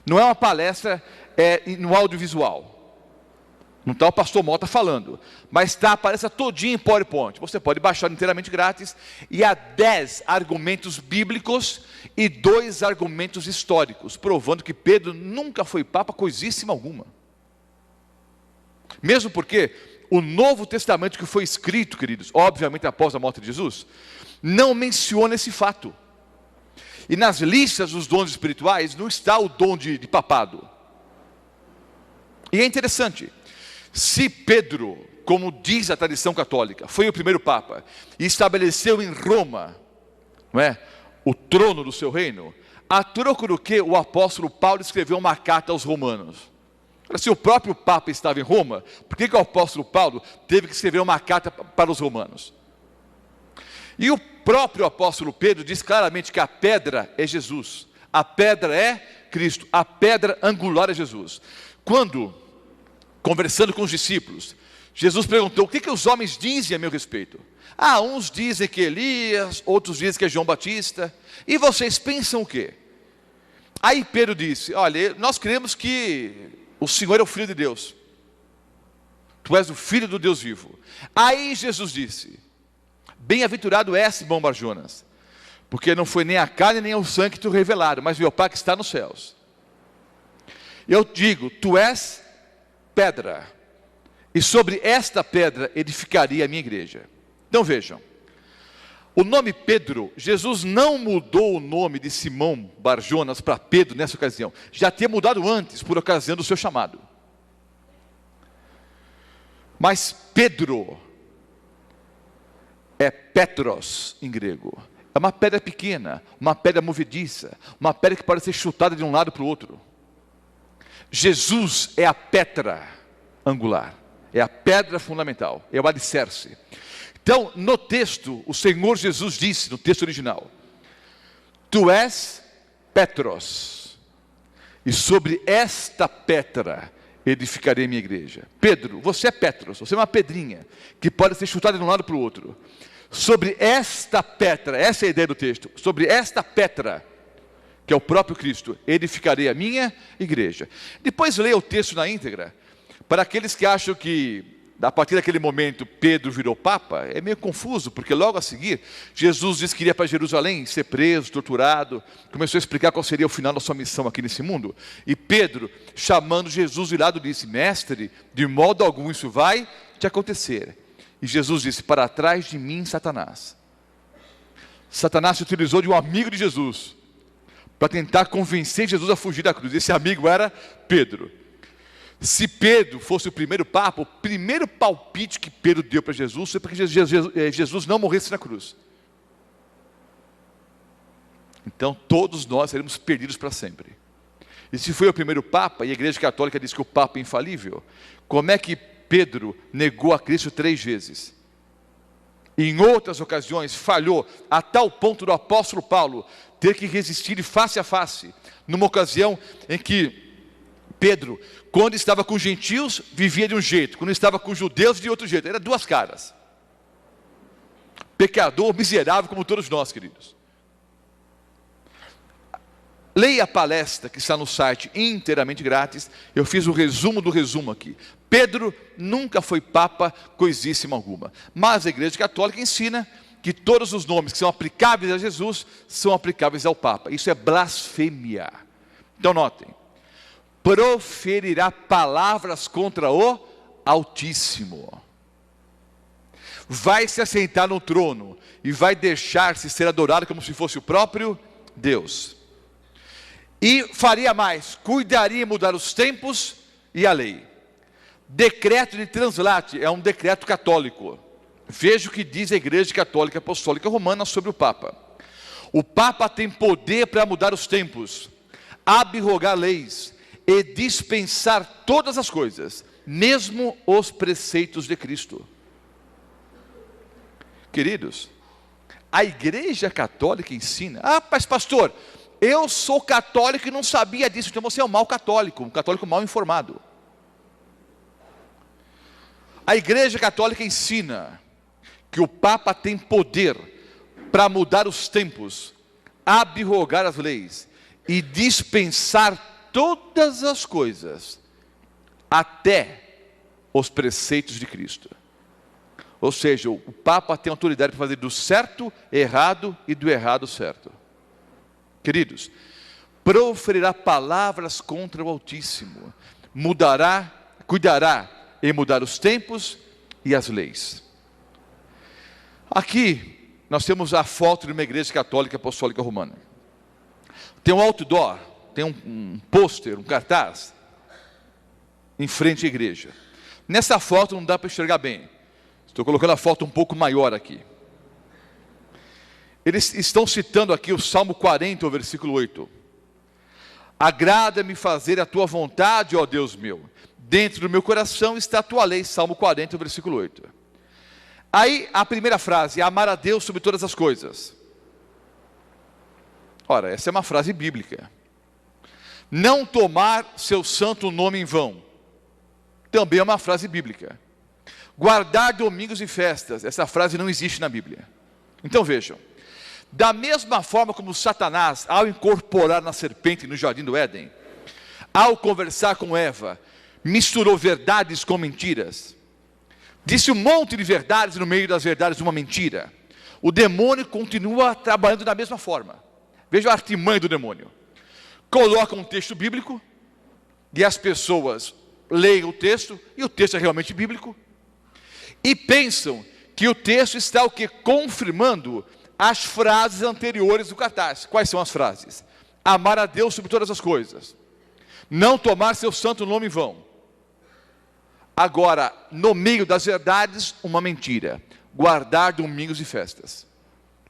Não é uma palestra no audiovisual. Não está o pastor Mota falando, mas está a palestra todinha em PowerPoint. Você pode baixar inteiramente grátis, e há 10 argumentos bíblicos e 2 argumentos históricos, provando que Pedro nunca foi papa coisíssima alguma. Mesmo porque o Novo Testamento que foi escrito, queridos, obviamente após a morte de Jesus, não menciona esse fato. E nas listas dos dons espirituais não está o dom de papado. E é interessante, se Pedro, como diz a tradição católica, foi o primeiro Papa e estabeleceu em Roma, não é, o trono do seu reino, a troco do que o apóstolo Paulo escreveu uma carta aos romanos. Se o próprio Papa estava em Roma, por que o apóstolo Paulo teve que escrever uma carta para os romanos? E o próprio apóstolo Pedro diz claramente que a pedra é Jesus, a pedra é Cristo, a pedra angular é Jesus. Quando, conversando com os discípulos, Jesus perguntou: o que os homens dizem a meu respeito? Uns dizem que Elias, outros dizem que é João Batista, e vocês pensam o quê? Aí Pedro disse: olha, nós cremos que o Senhor é o Filho de Deus, tu és o Filho do Deus vivo. Aí Jesus disse: bem-aventurado és, Simão Barjonas, porque não foi nem a carne nem o sangue que te revelaram, mas meu Pai que está nos céus. Eu digo, tu és pedra, e sobre esta pedra edificaria a minha igreja. Então vejam, o nome Pedro, Jesus não mudou o nome de Simão Barjonas para Pedro nessa ocasião, já tinha mudado antes, por ocasião do seu chamado. Mas Pedro é Petros em grego, é uma pedra pequena, uma pedra movediça, uma pedra que pode ser chutada de um lado para o outro. Jesus é a pedra angular, é a pedra fundamental, é o alicerce. Então, no texto, o Senhor Jesus disse, no texto original: tu és Petros, e sobre esta pedra edificarei minha igreja. Pedro, você é Petros, você é uma pedrinha, que pode ser chutada de um lado para o outro. Sobre esta pedra, essa é a ideia do texto, sobre esta pedra, que é o próprio Cristo, edificarei a minha igreja. Depois leia o texto na íntegra. Para aqueles que acham que a partir daquele momento Pedro virou Papa, é meio confuso, porque logo a seguir Jesus disse que iria para Jerusalém, ser preso, torturado, começou a explicar qual seria o final da sua missão aqui nesse mundo. E Pedro, chamando Jesus de lado, disse: mestre, de modo algum isso vai te acontecer. E Jesus disse: para trás de mim, Satanás. Satanás se utilizou de um amigo de Jesus para tentar convencer Jesus a fugir da cruz. Esse amigo era Pedro. Se Pedro fosse o primeiro Papa, o primeiro palpite que Pedro deu para Jesus foi para que Jesus não morresse na cruz. Então todos nós seremos perdidos para sempre. E se foi o primeiro Papa, e a Igreja Católica diz que o Papa é infalível, como é que Pedro negou a Cristo 3 vezes? Em outras ocasiões falhou, a tal ponto do apóstolo Paulo ter que resistir face a face, numa ocasião em que Pedro, quando estava com os gentios, vivia de um jeito, quando estava com os judeus, de outro jeito. Era duas caras. Pecador, miserável, como todos nós, queridos. Leia a palestra que está no site, inteiramente grátis. Eu fiz o resumo do resumo aqui. Pedro nunca foi papa, coisíssima alguma. Mas a Igreja Católica ensina que todos os nomes que são aplicáveis a Jesus são aplicáveis ao papa. Isso é blasfêmia. Então notem. Proferirá palavras contra o Altíssimo. Vai se assentar no trono e vai deixar-se ser adorado como se fosse o próprio Deus. E faria mais, cuidaria em mudar os tempos e a lei. Decreto de translate é um decreto católico. Veja o que diz a Igreja Católica Apostólica Romana sobre o Papa. O Papa tem poder para mudar os tempos, abrogar leis e dispensar todas as coisas, mesmo os preceitos de Cristo. Queridos, a Igreja Católica ensina, mas pastor, eu sou católico e não sabia disso, então você é um mau católico, um católico mal informado. A Igreja Católica ensina que o Papa tem poder para mudar os tempos, abrogar as leis e dispensar todas as coisas, até os preceitos de Cristo. Ou seja, o Papa tem autoridade para fazer do certo errado e do errado certo. Queridos, proferirá palavras contra o Altíssimo, cuidará em mudar os tempos e as leis. Aqui nós temos a foto de uma igreja católica apostólica romana. Tem um outdoor, tem um pôster, um cartaz em frente à igreja. Nessa foto não dá para enxergar bem. Estou colocando a foto um pouco maior aqui. Eles estão citando aqui o Salmo 40, o versículo 8. Agrada-me fazer a tua vontade, ó Deus meu. Dentro do meu coração está a tua lei. Salmo 40, versículo 8. Aí a primeira frase, amar a Deus sobre todas as coisas. Ora, essa é uma frase bíblica. Não tomar seu santo nome em vão. Também é uma frase bíblica. Guardar domingos e festas. Essa frase não existe na Bíblia. Então vejam. Da mesma forma como Satanás, ao incorporar na serpente no jardim do Éden, ao conversar com Eva, misturou verdades com mentiras, disse um monte de verdades no meio das verdades uma mentira. O demônio continua trabalhando da mesma forma. Veja a artimanha do demônio. Coloca um texto bíblico e as pessoas leem o texto, e o texto é realmente bíblico, e pensam que o texto está o que? Confirmando as frases anteriores do cartaz. Quais são as frases? Amar a Deus sobre todas as coisas. Não tomar seu santo nome em vão. Agora, no meio das verdades, uma mentira. Guardar domingos e festas.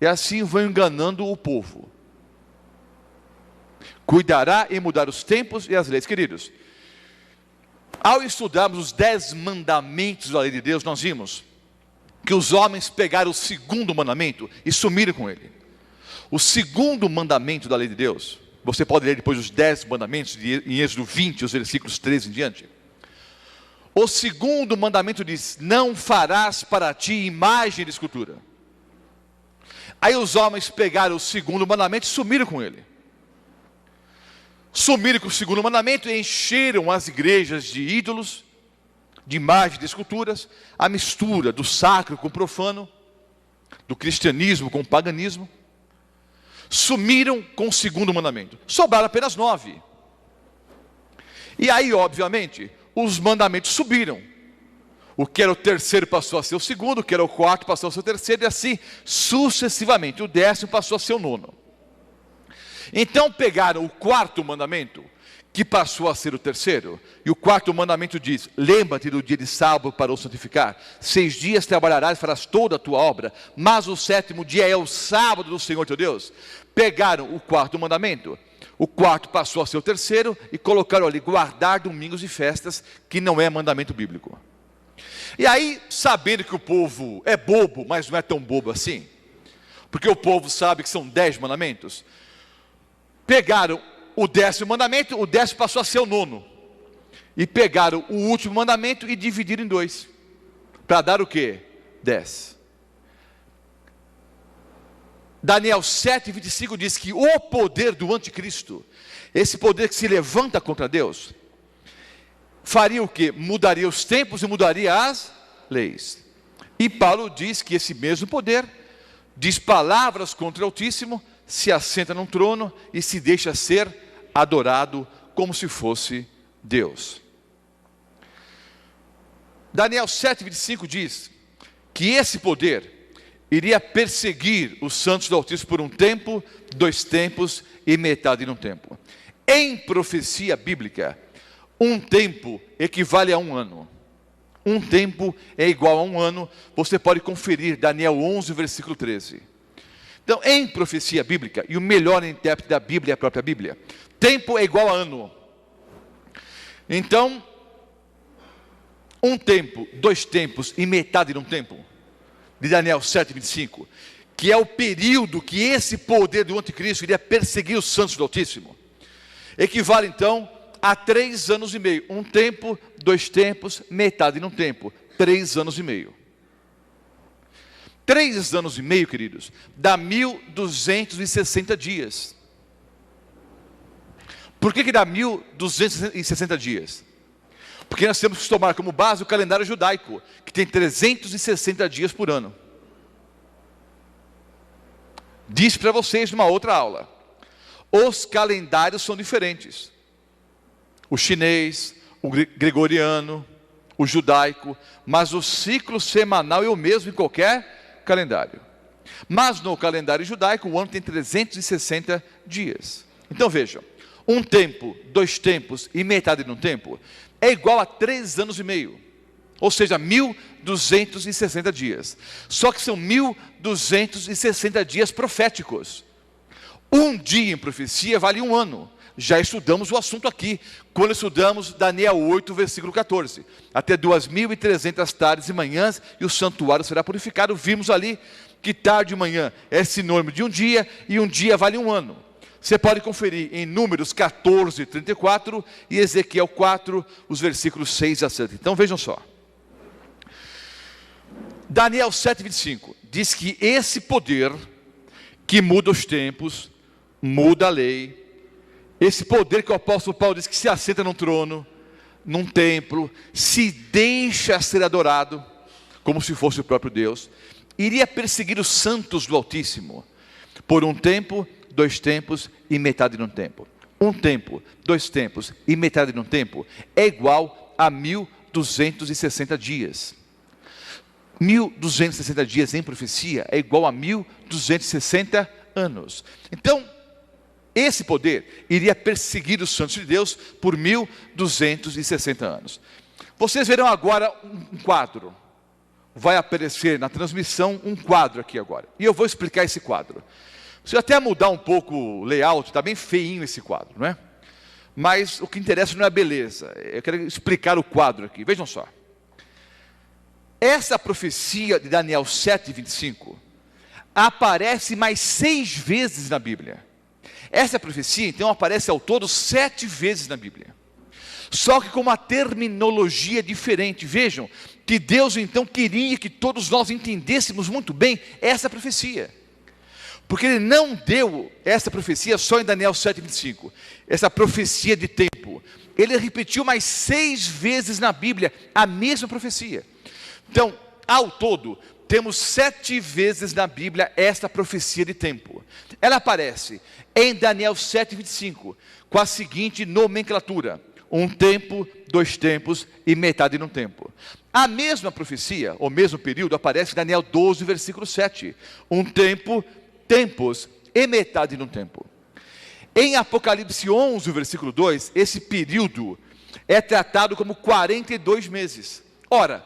E assim vão enganando o povo. Cuidará em mudar os tempos e as leis. Queridos, ao estudarmos os 10 mandamentos da lei de Deus, nós vimos que os homens pegaram o segundo mandamento e sumiram com ele. O segundo mandamento da lei de Deus, você pode ler depois os 10 mandamentos em Êxodo 20, os versículos 13 em diante. O segundo mandamento diz, não farás para ti imagem de escultura. Aí os homens pegaram o segundo mandamento e sumiram com ele. Sumiram com o segundo mandamento e encheram as igrejas de ídolos, de imagens, de esculturas, a mistura do sacro com o profano, do cristianismo com o paganismo. Sumiram com o segundo mandamento. Sobraram apenas 9. E aí, obviamente, os mandamentos subiram. O que era o terceiro passou a ser o segundo, o que era o quarto passou a ser o terceiro, e assim sucessivamente. O 10º passou a ser o 9º. Então pegaram o quarto mandamento, que passou a ser o terceiro, e o quarto mandamento diz, lembra-te do dia de sábado para o santificar, 6 dias trabalharás e farás toda a tua obra, mas o 7º dia é o sábado do Senhor teu Deus. Pegaram o quarto mandamento, o quarto passou a ser o terceiro, e colocaram ali, guardar domingos e festas, que não é mandamento bíblico. E aí, sabendo que o povo é bobo, mas não é tão bobo assim, porque o povo sabe que são 10 mandamentos, pegaram o 10º mandamento, o 10º passou a ser o 9º, e pegaram o último mandamento e dividiram em 2, para dar o quê? 10. Daniel 7:25 diz que o poder do anticristo, esse poder que se levanta contra Deus, faria o quê? Mudaria os tempos e mudaria as leis. E Paulo diz que esse mesmo poder diz palavras contra o Altíssimo, se assenta num trono e se deixa ser adorado como se fosse Deus. Daniel 7:25 diz que esse poder iria perseguir os santos do Altíssimo por um tempo, 2 tempos e metade de um tempo. Em profecia bíblica, um tempo equivale a 1 ano. Um tempo é igual a 1 ano. Você pode conferir Daniel 11, versículo 13. Então, em profecia bíblica, e o melhor intérprete da Bíblia é a própria Bíblia, tempo é igual a ano. Então, um tempo, 2 tempos e metade de um tempo, de Daniel 7:25, que é o período que esse poder do anticristo iria perseguir os santos do Altíssimo, equivale então a 3 anos e meio. Um tempo, 2 tempos, metade de um tempo, 3 anos e meio. 3 anos e meio, queridos, dá 1.260 dias. Por que dá 1.260 dias? Porque nós temos que tomar como base o calendário judaico, que tem 360 dias por ano. Disse para vocês numa outra aula, os calendários são diferentes. O chinês, o gregoriano, o judaico, mas o ciclo semanal é o mesmo em qualquer calendário. Mas no calendário judaico, o ano tem 360 dias. Então vejam, um tempo, 2 tempos e metade de um tempo é igual a 3 anos e meio, ou seja, 1.260 dias. Só que são 1.260 dias proféticos. Um dia em profecia vale 1 ano. Já estudamos o assunto aqui, quando estudamos Daniel 8, versículo 14. Até 2.300 tardes e manhãs, e o santuário será purificado. Vimos ali que tarde e manhã é sinônimo de um dia, e um dia vale 1 ano. Você pode conferir em Números 14, 34 e Ezequiel 4, os versículos 6 a 7. Então vejam só. Daniel 7:25 diz que esse poder que muda os tempos, muda a lei, esse poder que o apóstolo Paulo diz que se assenta num trono, num templo, se deixa ser adorado, como se fosse o próprio Deus, iria perseguir os santos do Altíssimo, por um tempo, 2 tempos e metade de um tempo. Um tempo, 2 tempos e metade de um tempo é igual a 1.260 dias. 1.260 dias em profecia é igual a 1.260 anos. Então, esse poder iria perseguir os santos de Deus por 1.260 anos. Vocês verão agora um quadro. Vai aparecer na transmissão um quadro aqui agora. E eu vou explicar esse quadro. Se até mudar um pouco o layout, está bem feinho esse quadro, não é? Mas o que interessa não é a beleza. Eu quero explicar o quadro aqui. Vejam só. Essa profecia de Daniel 7:25 aparece mais 6 vezes na Bíblia. Essa profecia, então, aparece ao todo 7 vezes na Bíblia. Só que com uma terminologia diferente. Vejam, que Deus então queria que todos nós entendêssemos muito bem essa profecia. Porque Ele não deu essa profecia só em Daniel 7:25. Essa profecia de tempo. Ele repetiu mais 6 vezes na Bíblia a mesma profecia. Então, ao todo, temos 7 vezes na Bíblia esta profecia de tempo. Ela aparece em Daniel 7:25, com a seguinte nomenclatura: um tempo, 2 tempos e metade de um tempo. A mesma profecia, o mesmo período, aparece em Daniel 12, versículo 7. Um tempo, tempos e metade de um tempo. Em Apocalipse 11, versículo 2, esse período é tratado como 42 meses. Ora,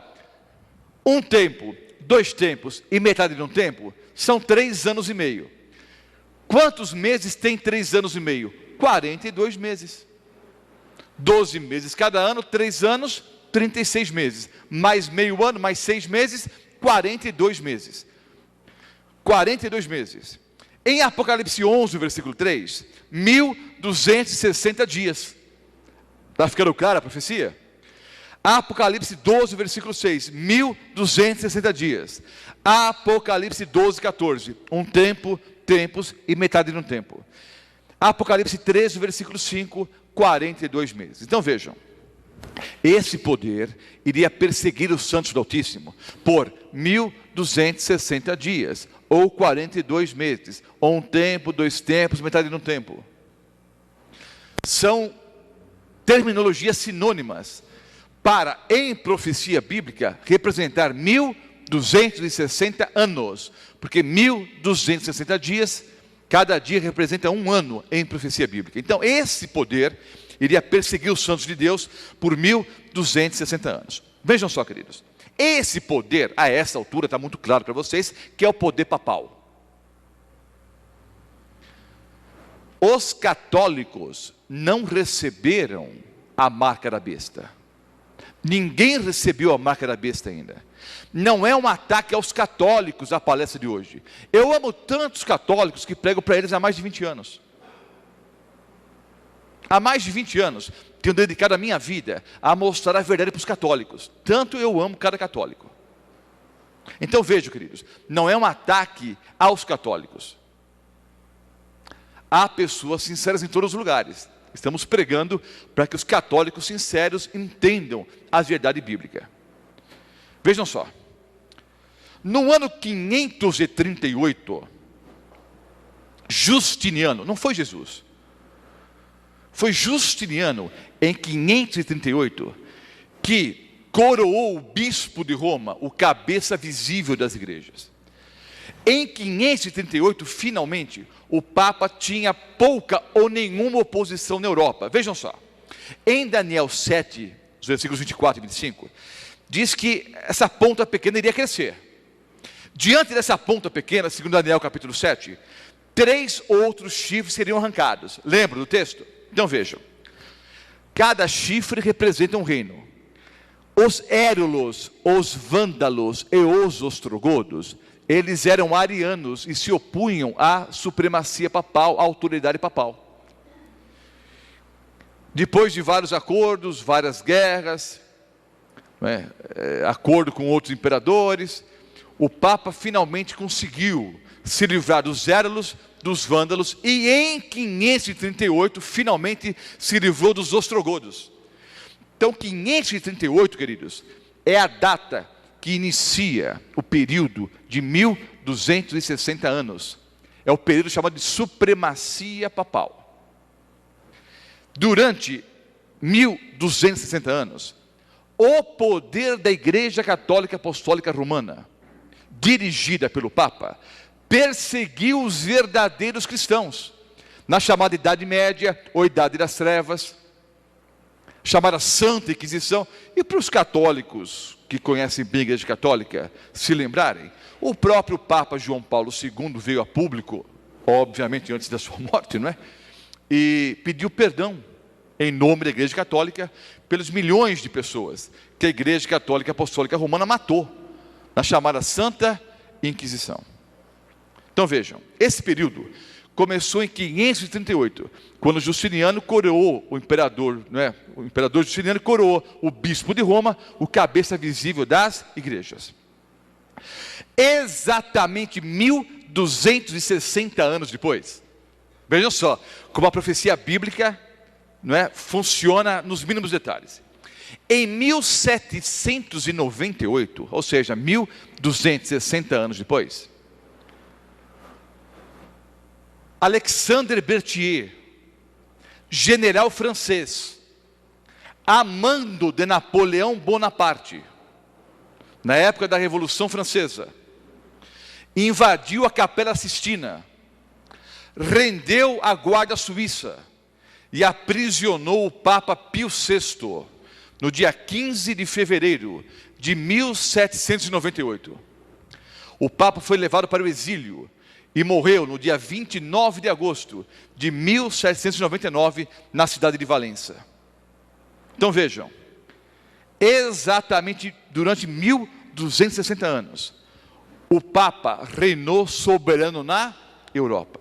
um tempo, 2 tempos e metade de um tempo são 3 anos e meio. Quantos meses tem 3 anos e meio? 42 meses. 12 meses cada ano, 3 anos, 36 meses. Mais meio ano, mais 6 meses, 42 meses. 42 meses. Em Apocalipse 11, versículo 3, 1260 dias. Está ficando clara a profecia? Apocalipse 12, versículo 6, 1260 dias. Apocalipse 12, 14, um tempo, tempos e metade de um tempo. Apocalipse 13, versículo 5, 42 meses. Então vejam, esse poder iria perseguir os santos do Altíssimo por 1260 dias, ou 42 meses, ou um tempo, 2 tempos, metade de um tempo. São terminologias sinônimas para, em profecia bíblica, representar 1260 anos, porque 1260 dias, cada dia representa um ano em profecia bíblica. Então esse poder iria perseguir os santos de Deus por 1260 anos. Vejam só, queridos, esse poder, a essa altura, está muito claro para vocês, que é o poder papal. Os católicos não receberam a marca da besta. Ninguém recebeu a marca da besta ainda. Não é um ataque aos católicos a palestra de hoje. Eu amo tantos católicos que prego para eles há mais de 20 anos. Há mais de 20 anos, tenho dedicado a minha vida a mostrar a verdade para os católicos. Tanto eu amo cada católico. Então vejam, queridos, não é um ataque aos católicos. Há pessoas sinceras em todos os lugares. Estamos pregando para que os católicos sinceros entendam a verdade bíblica. Vejam só. No ano 538, Justiniano, não foi Jesus, foi Justiniano, em 538, que coroou o bispo de Roma, o cabeça visível das igrejas. Em 538, finalmente, o Papa tinha pouca ou nenhuma oposição na Europa. Vejam só, em Daniel 7, os versículos 24 e 25, diz que essa ponta pequena iria crescer. Diante dessa ponta pequena, segundo Daniel capítulo 7, 3 outros chifres seriam arrancados. Lembra do texto? Então vejam, cada chifre representa um reino. Os érulos, os vândalos e os ostrogodos, eles eram arianos e se opunham à supremacia papal, à autoridade papal. Depois de vários acordos, várias guerras, acordo com outros imperadores, o Papa finalmente conseguiu se livrar dos érulos, dos vândalos, e em 538 finalmente se livrou dos ostrogodos. Então 538, queridos, é a data que inicia o período de 1260 anos. É o período chamado de supremacia papal. Durante 1260 anos, o poder da Igreja Católica Apostólica Romana, dirigida pelo Papa, perseguiu os verdadeiros cristãos, na chamada Idade Média, ou Idade das Trevas, chamada Santa Inquisição. E para os católicos que conhecem bem a Igreja Católica se lembrarem, o próprio Papa João Paulo II veio a público, obviamente antes da sua morte, não é? E pediu perdão em nome da Igreja Católica pelos milhões de pessoas que a Igreja Católica Apostólica Romana matou na chamada Santa Inquisição. Então vejam, esse período começou em 538, quando Justiniano coroou o imperador, o imperador Justiniano coroou o bispo de Roma, o cabeça visível das igrejas. Exatamente 1260 anos depois, vejam só, como a profecia bíblica funciona nos mínimos detalhes. Em 1798, ou seja, 1260 anos depois, Alexandre Berthier, general francês, a mando de Napoleão Bonaparte, na época da Revolução Francesa, invadiu a Capela Sistina, rendeu a guarda suíça e aprisionou o Papa Pio VI, no dia 15 de fevereiro de 1798. O Papa foi levado para o exílio e morreu no dia 29 de agosto de 1799, na cidade de Valença. Então vejam, exatamente durante 1260 anos, o Papa reinou soberano na Europa.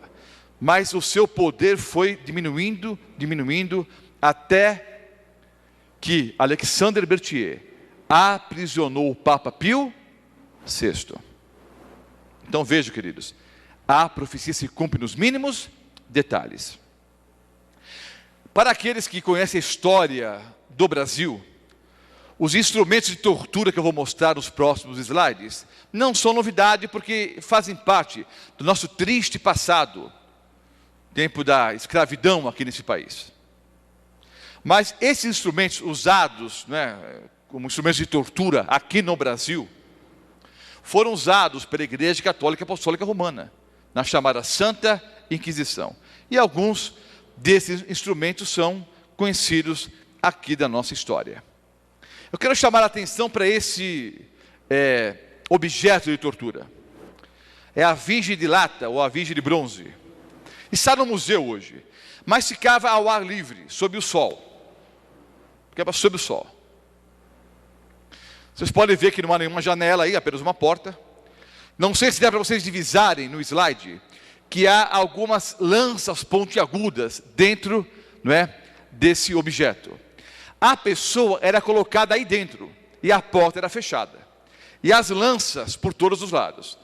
Mas o seu poder foi diminuindo, até que Alexandre Berthier aprisionou o Papa Pio VI. Então vejam, queridos, a profecia se cumpre nos mínimos detalhes. Para aqueles que conhecem a história do Brasil, os instrumentos de tortura que eu vou mostrar nos próximos slides não são novidade, porque fazem parte do nosso triste passado, tempo da escravidão aqui nesse país. Mas esses instrumentos usados, como instrumentos de tortura aqui no Brasil, foram usados pela Igreja Católica Apostólica Romana, na chamada Santa Inquisição. E alguns desses instrumentos são conhecidos aqui da nossa história. Eu quero chamar a atenção para esse objeto de tortura. É a Virgem de Lata, ou a Virgem de Bronze. Está no museu hoje, mas ficava ao ar livre, sob o sol. Ficava sob o sol. Vocês podem ver que não há nenhuma janela aí, apenas uma porta. Não sei se dá para vocês divisarem no slide, que há algumas lanças pontiagudas dentro, desse objeto. A pessoa era colocada aí dentro, e a porta era fechada. E as lanças por todos os lados.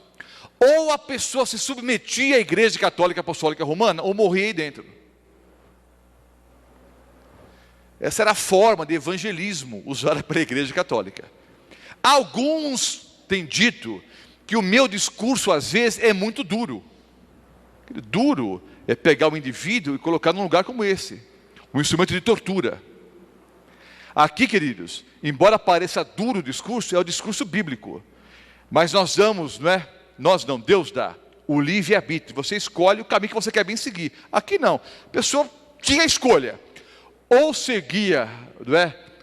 Ou a pessoa se submetia à Igreja Católica Apostólica Romana, ou morria aí dentro. Essa era a forma de evangelismo usada pela Igreja Católica. Alguns têm dito que o meu discurso às vezes é muito duro. Duro é pegar o indivíduo e colocar num lugar como esse, um instrumento de tortura. Aqui, queridos, embora pareça duro o discurso, é o discurso bíblico. Mas nós damos, Deus dá o livre-arbítrio. Você escolhe o caminho que você quer bem seguir. Aqui não, a pessoa tinha a escolha. Ou seguia,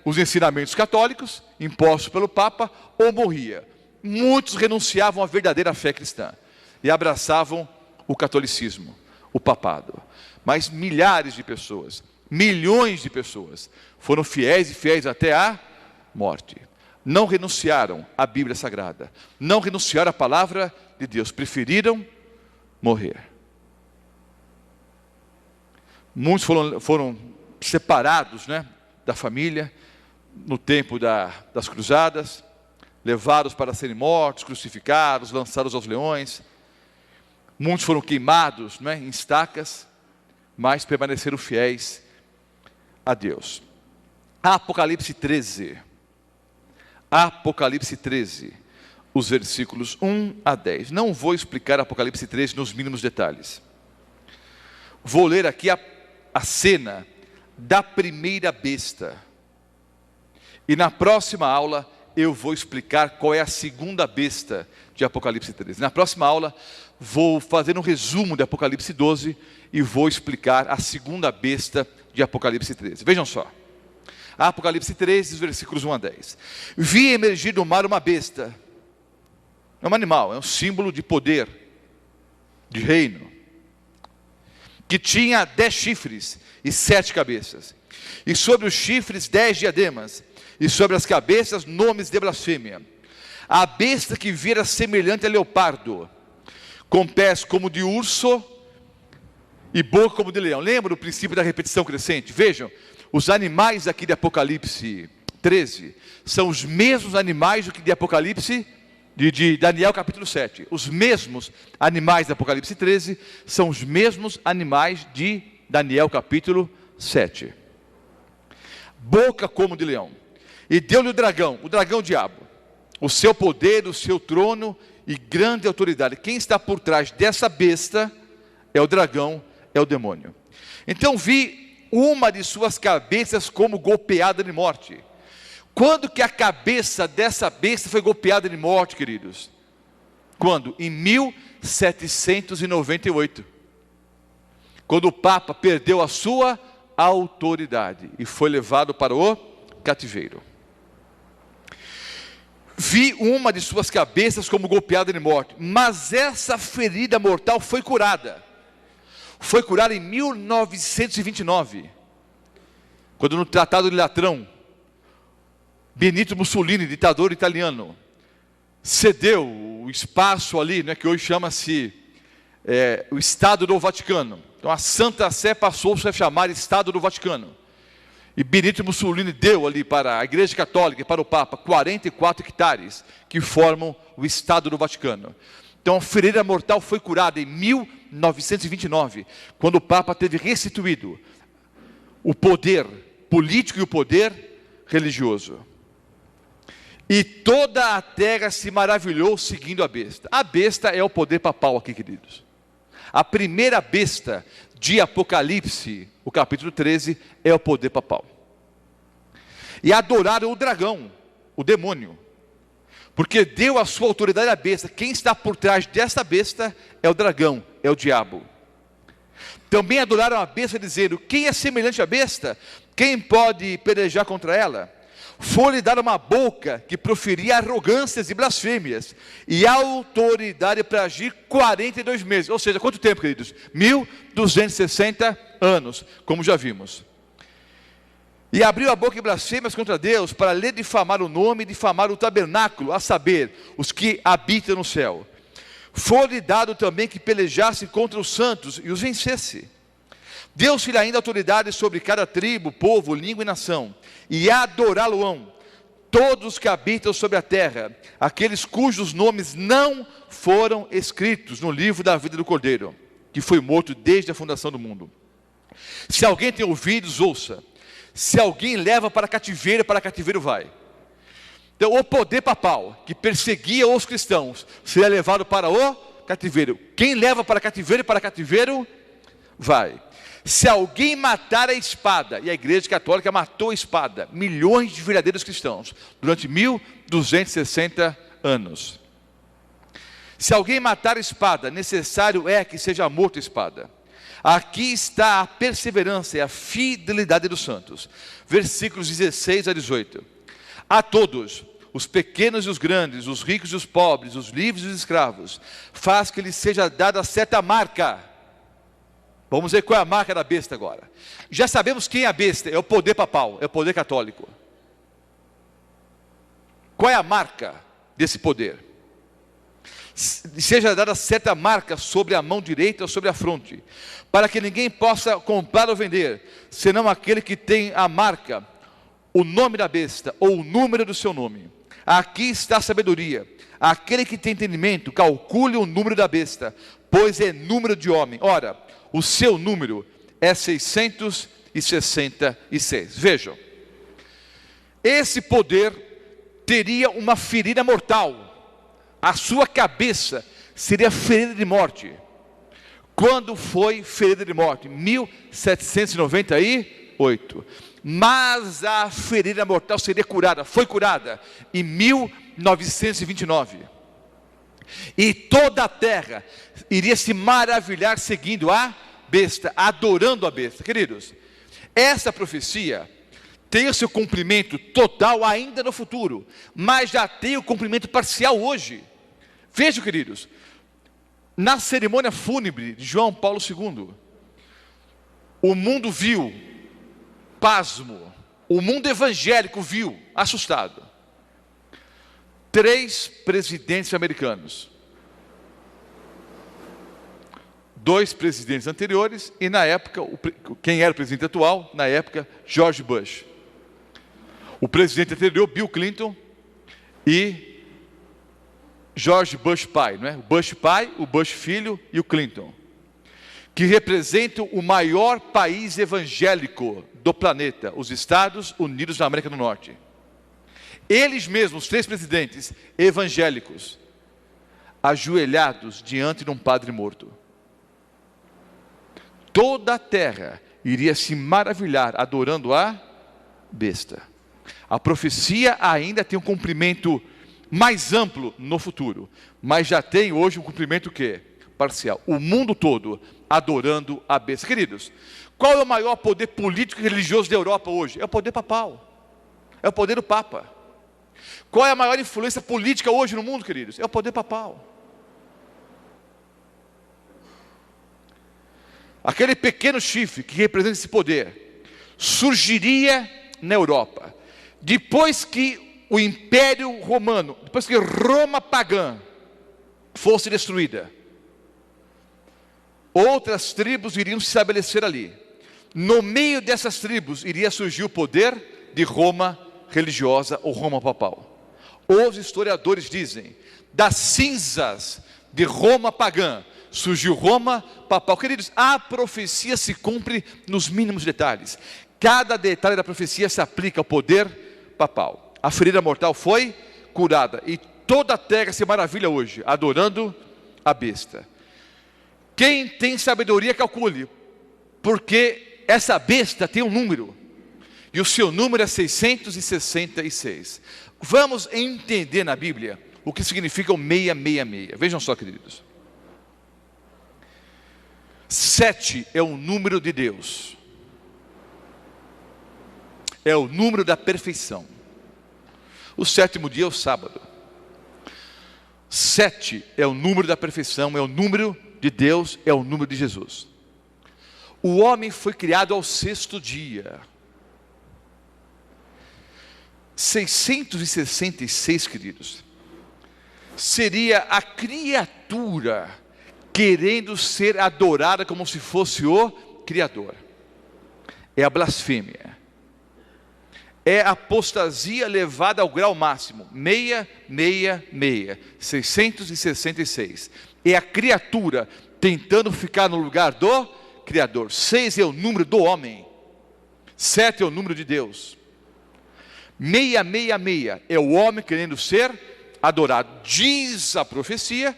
os ensinamentos católicos, impostos pelo Papa, ou morria. Muitos renunciavam à verdadeira fé cristã e abraçavam o catolicismo, o papado. Mas milhares de pessoas, milhões de pessoas, foram fiéis e fiéis até a morte. Não renunciaram à Bíblia Sagrada, não renunciaram à palavra de Deus, preferiram morrer. Muitos foram separados, da família, no tempo das cruzadas, levados para serem mortos, crucificados, lançados aos leões. Muitos foram queimados, em estacas, mas permaneceram fiéis a Deus. Apocalipse 13. Apocalipse 13, os versículos 1 a 10. Não vou explicar Apocalipse 13 nos mínimos detalhes. Vou ler aqui a cena da primeira besta. E na próxima aula eu vou explicar qual é a segunda besta de Apocalipse 13. Na próxima aula vou fazer um resumo de Apocalipse 12 e vou explicar a segunda besta de Apocalipse 13. Vejam só. Apocalipse 13, versículos 1 a 10. Vi emergir do mar uma besta. É um animal, é um símbolo de poder, de reino, que tinha 10 chifres e 7 cabeças. E sobre os chifres 10 diademas, e sobre as cabeças nomes de blasfêmia. A besta que vi era semelhante a leopardo, com pés como de urso e boca como de leão. Lembra o princípio da repetição crescente? Vejam, os animais aqui de Apocalipse 13 são os mesmos animais do que de Apocalipse de Daniel capítulo 7. Os mesmos animais de Apocalipse 13 são os mesmos animais de Daniel capítulo 7. Boca como de leão. E deu-lhe o dragão diabo, o seu poder, o seu trono e grande autoridade. Quem está por trás dessa besta é o dragão, é o demônio. Então vi uma de suas cabeças como golpeada de morte. Quando que a cabeça dessa besta foi golpeada de morte, queridos? Quando? Em 1798. Quando o Papa perdeu a sua autoridade e foi levado para o cativeiro. Vi uma de suas cabeças como golpeada de morte, mas essa ferida mortal foi curada. Foi curada em 1929, quando no Tratado de Latrão, Benito Mussolini, ditador italiano, cedeu o espaço ali, né, que hoje chama-se o Estado do Vaticano. Então a Santa Sé passou-se a chamar Estado do Vaticano. E Benito Mussolini deu ali para a Igreja Católica e para o Papa 44 hectares que formam o Estado do Vaticano. Então a ferida mortal foi curada em 1929, quando o Papa teve restituído o poder político e o poder religioso. E toda a terra se maravilhou seguindo a besta. A besta é o poder papal aqui, queridos. A primeira besta de Apocalipse, o capítulo 13, é o poder papal. E adoraram o dragão, o demônio, porque deu a sua autoridade à besta. Quem está por trás desta besta é o dragão, é o diabo. Também adoraram a besta, dizendo: quem é semelhante à besta? Quem pode pelejar contra ela? Foi-lhe dada uma boca que proferia arrogâncias e blasfêmias, e autoridade para agir 42 meses. Ou seja, quanto tempo, queridos? 1260 anos, como já vimos. E abriu a boca em blasfêmias contra Deus, para lhe difamar o nome e difamar o tabernáculo, a saber, os que habitam no céu. Foi-lhe dado também que pelejasse contra os santos e os vencesse. Deu-se-lhe ainda autoridade sobre cada tribo, povo, língua e nação, e adorá-lo-ão todos que habitam sobre a terra, aqueles cujos nomes não foram escritos no livro da vida do Cordeiro, que foi morto desde a fundação do mundo. Se alguém tem ouvidos, ouça. Se alguém leva para cativeiro vai. Então o poder papal, que perseguia os cristãos, seria levado para o cativeiro. Quem leva para cativeiro vai. Se alguém matar a espada, e a Igreja Católica matou a espada, milhões de verdadeiros cristãos, durante 1260 anos. Se alguém matar a espada, necessário é que seja morto a espada. Aqui está a perseverança e a fidelidade dos santos. Versículos 16 a 18. A todos, os pequenos e os grandes, os ricos e os pobres, os livres e os escravos, faz que lhes seja dada certa marca. Vamos ver qual é a marca da besta agora. Já sabemos quem é a besta, é o poder papal, é o poder católico. Qual é a marca desse poder? Seja dada certa marca sobre a mão direita ou sobre a fronte, para que ninguém possa comprar ou vender, senão aquele que tem a marca, o nome da besta ou o número do seu nome. Aqui está a sabedoria. Aquele que tem entendimento, calcule o número da besta, pois é número de homem. Ora, o seu número é 666. Vejam, esse poder teria uma ferida mortal. A sua cabeça seria ferida de morte. Quando foi ferida de morte? 1798. Mas a ferida mortal seria curada, foi curada em 1929. E toda a terra iria se maravilhar seguindo a besta, adorando a besta. Queridos, essa profecia tem o seu cumprimento total ainda no futuro, mas já tem o cumprimento parcial hoje. Vejam, queridos, na cerimônia fúnebre de João Paulo II, o mundo viu, pasmo, o mundo evangélico viu, assustado, 3 presidentes americanos, 2 presidentes anteriores, e na época, quem era o presidente atual, na época, George Bush. O presidente anterior, Bill Clinton, e George Bush pai, não é? O Bush pai, o Bush filho e o Clinton, que representam o maior país evangélico do planeta, os Estados Unidos da América do Norte. Eles mesmos, os 3 presidentes evangélicos, ajoelhados diante de um padre morto. Toda a terra iria se maravilhar adorando a besta. A profecia ainda tem um cumprimento mais amplo no futuro, mas já tem hoje um cumprimento que? Parcial. O mundo todo adorando a besta. Queridos, qual é o maior poder político e religioso da Europa hoje? É o poder papal. É o poder do Papa. Qual é a maior influência política hoje no mundo, queridos? É o poder papal. Aquele pequeno chifre que representa esse poder surgiria na Europa, depois que o Império Romano, depois que Roma pagã fosse destruída, outras tribos iriam se estabelecer ali. No meio dessas tribos iria surgir o poder de Roma religiosa ou Roma papal. Os historiadores dizem, das cinzas de Roma pagã surgiu Roma papal. Queridos, a profecia se cumpre nos mínimos detalhes. Cada detalhe da profecia se aplica ao poder papal. A ferida mortal foi curada e toda a terra se maravilha hoje, adorando a besta. Quem tem sabedoria, calcule, porque essa besta tem um número, e o seu número é 666. Vamos entender na Bíblia o que significa o 666. Vejam só, queridos. 7 é o número de Deus, é o número da perfeição. O 7º dia é o sábado. 7 é o número da perfeição, é o número de Deus, é o número de Jesus. O homem foi criado ao 6º dia. 666, queridos, seria a criatura querendo ser adorada como se fosse o Criador. É a blasfêmia, é a apostasia levada ao grau máximo. 666, 666, é a criatura tentando ficar no lugar do Criador. 6 é o número do homem, 7 é o número de Deus. 666 é o homem querendo ser adorado. Diz a profecia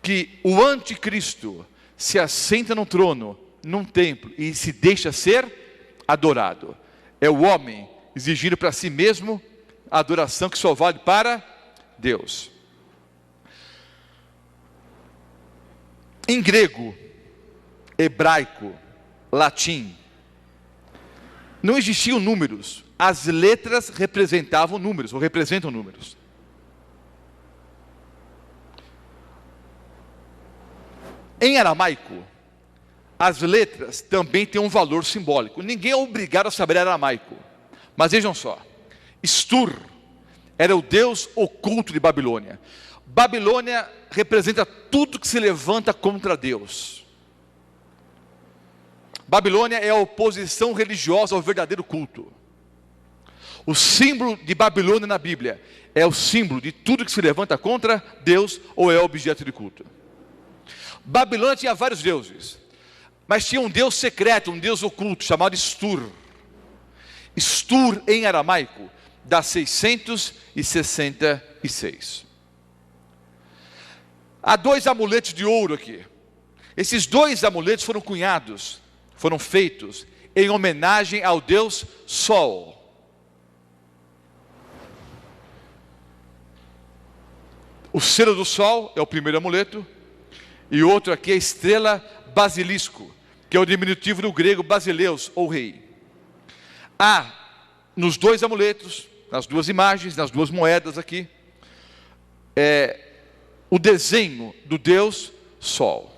que o anticristo se assenta no trono, num templo, e se deixa ser adorado. É o homem exigindo para si mesmo a adoração que só vale para Deus. Em grego, hebraico, latim, não existiam números. As letras representavam números, ou representam números. Em aramaico, as letras também têm um valor simbólico. Ninguém é obrigado a saber aramaico. Mas vejam só, Stur era o deus oculto de Babilônia. Babilônia representa tudo que se levanta contra Deus. Babilônia é a oposição religiosa ao verdadeiro culto. O símbolo de Babilônia na Bíblia é o símbolo de tudo que se levanta contra Deus ou é objeto de culto. Babilônia tinha vários deuses, mas tinha um deus secreto, um deus oculto, chamado Stur. Stur em aramaico dá 666. Há 2 amuletos de ouro aqui. Esses 2 amuletos foram cunhados, foram feitos em homenagem ao deus Sol. O selo do sol é o primeiro amuleto, e outro aqui é a estrela basilisco, que é o diminutivo do grego basileus, ou rei. Há nos 2 amuletos, nas 2 imagens, nas 2 moedas aqui, o desenho do deus Sol.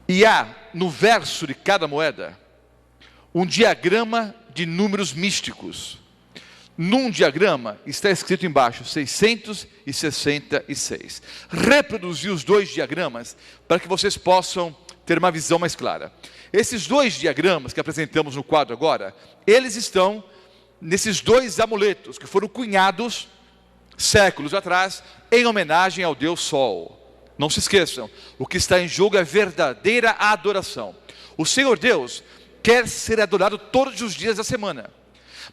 E há no verso de cada moeda um diagrama de números místicos. Num diagrama está escrito embaixo 666. Reproduzi os 2 diagramas para que vocês possam ter uma visão mais clara. Esses 2 diagramas que apresentamos no quadro agora, eles estão nesses 2 amuletos que foram cunhados séculos atrás em homenagem ao Deus Sol. Não se esqueçam, o que está em jogo é verdadeira adoração. O Senhor Deus quer ser adorado todos os dias da semana,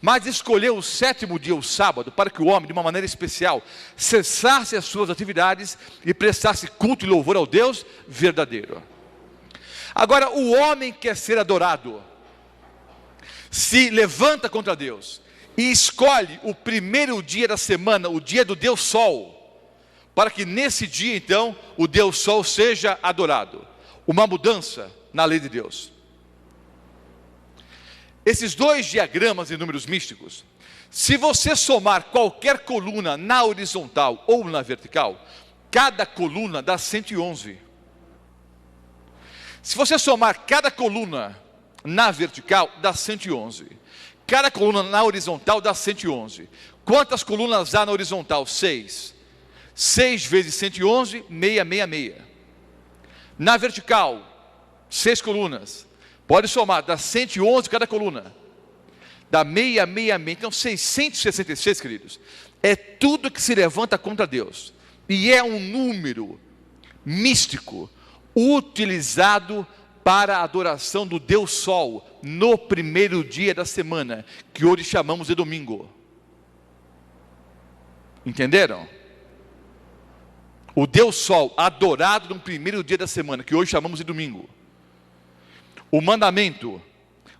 mas escolheu o 7º dia, o sábado, para que o homem, de uma maneira especial, cessasse as suas atividades e prestasse culto e louvor ao Deus verdadeiro. Agora, o homem quer ser adorado, se levanta contra Deus e escolhe o primeiro dia da semana, o dia do Deus Sol, para que nesse dia, então, o Deus Sol seja adorado. Uma mudança na lei de Deus. Esses 2 diagramas de números místicos, se você somar qualquer coluna na horizontal ou na vertical, cada coluna dá 111. Se você somar cada coluna na vertical, dá 111. Cada coluna na horizontal dá 111. Quantas colunas há na horizontal? 6. 6 vezes 111, 666. Na vertical, 6 colunas. Pode somar, dá 111 cada coluna. Dá 666. Então, 666, queridos. É tudo que se levanta contra Deus. E é um número místico, utilizado para a adoração do Deus Sol, no primeiro dia da semana, que hoje chamamos de domingo. Entenderam? O Deus Sol, adorado no primeiro dia da semana, que hoje chamamos de domingo. O mandamento,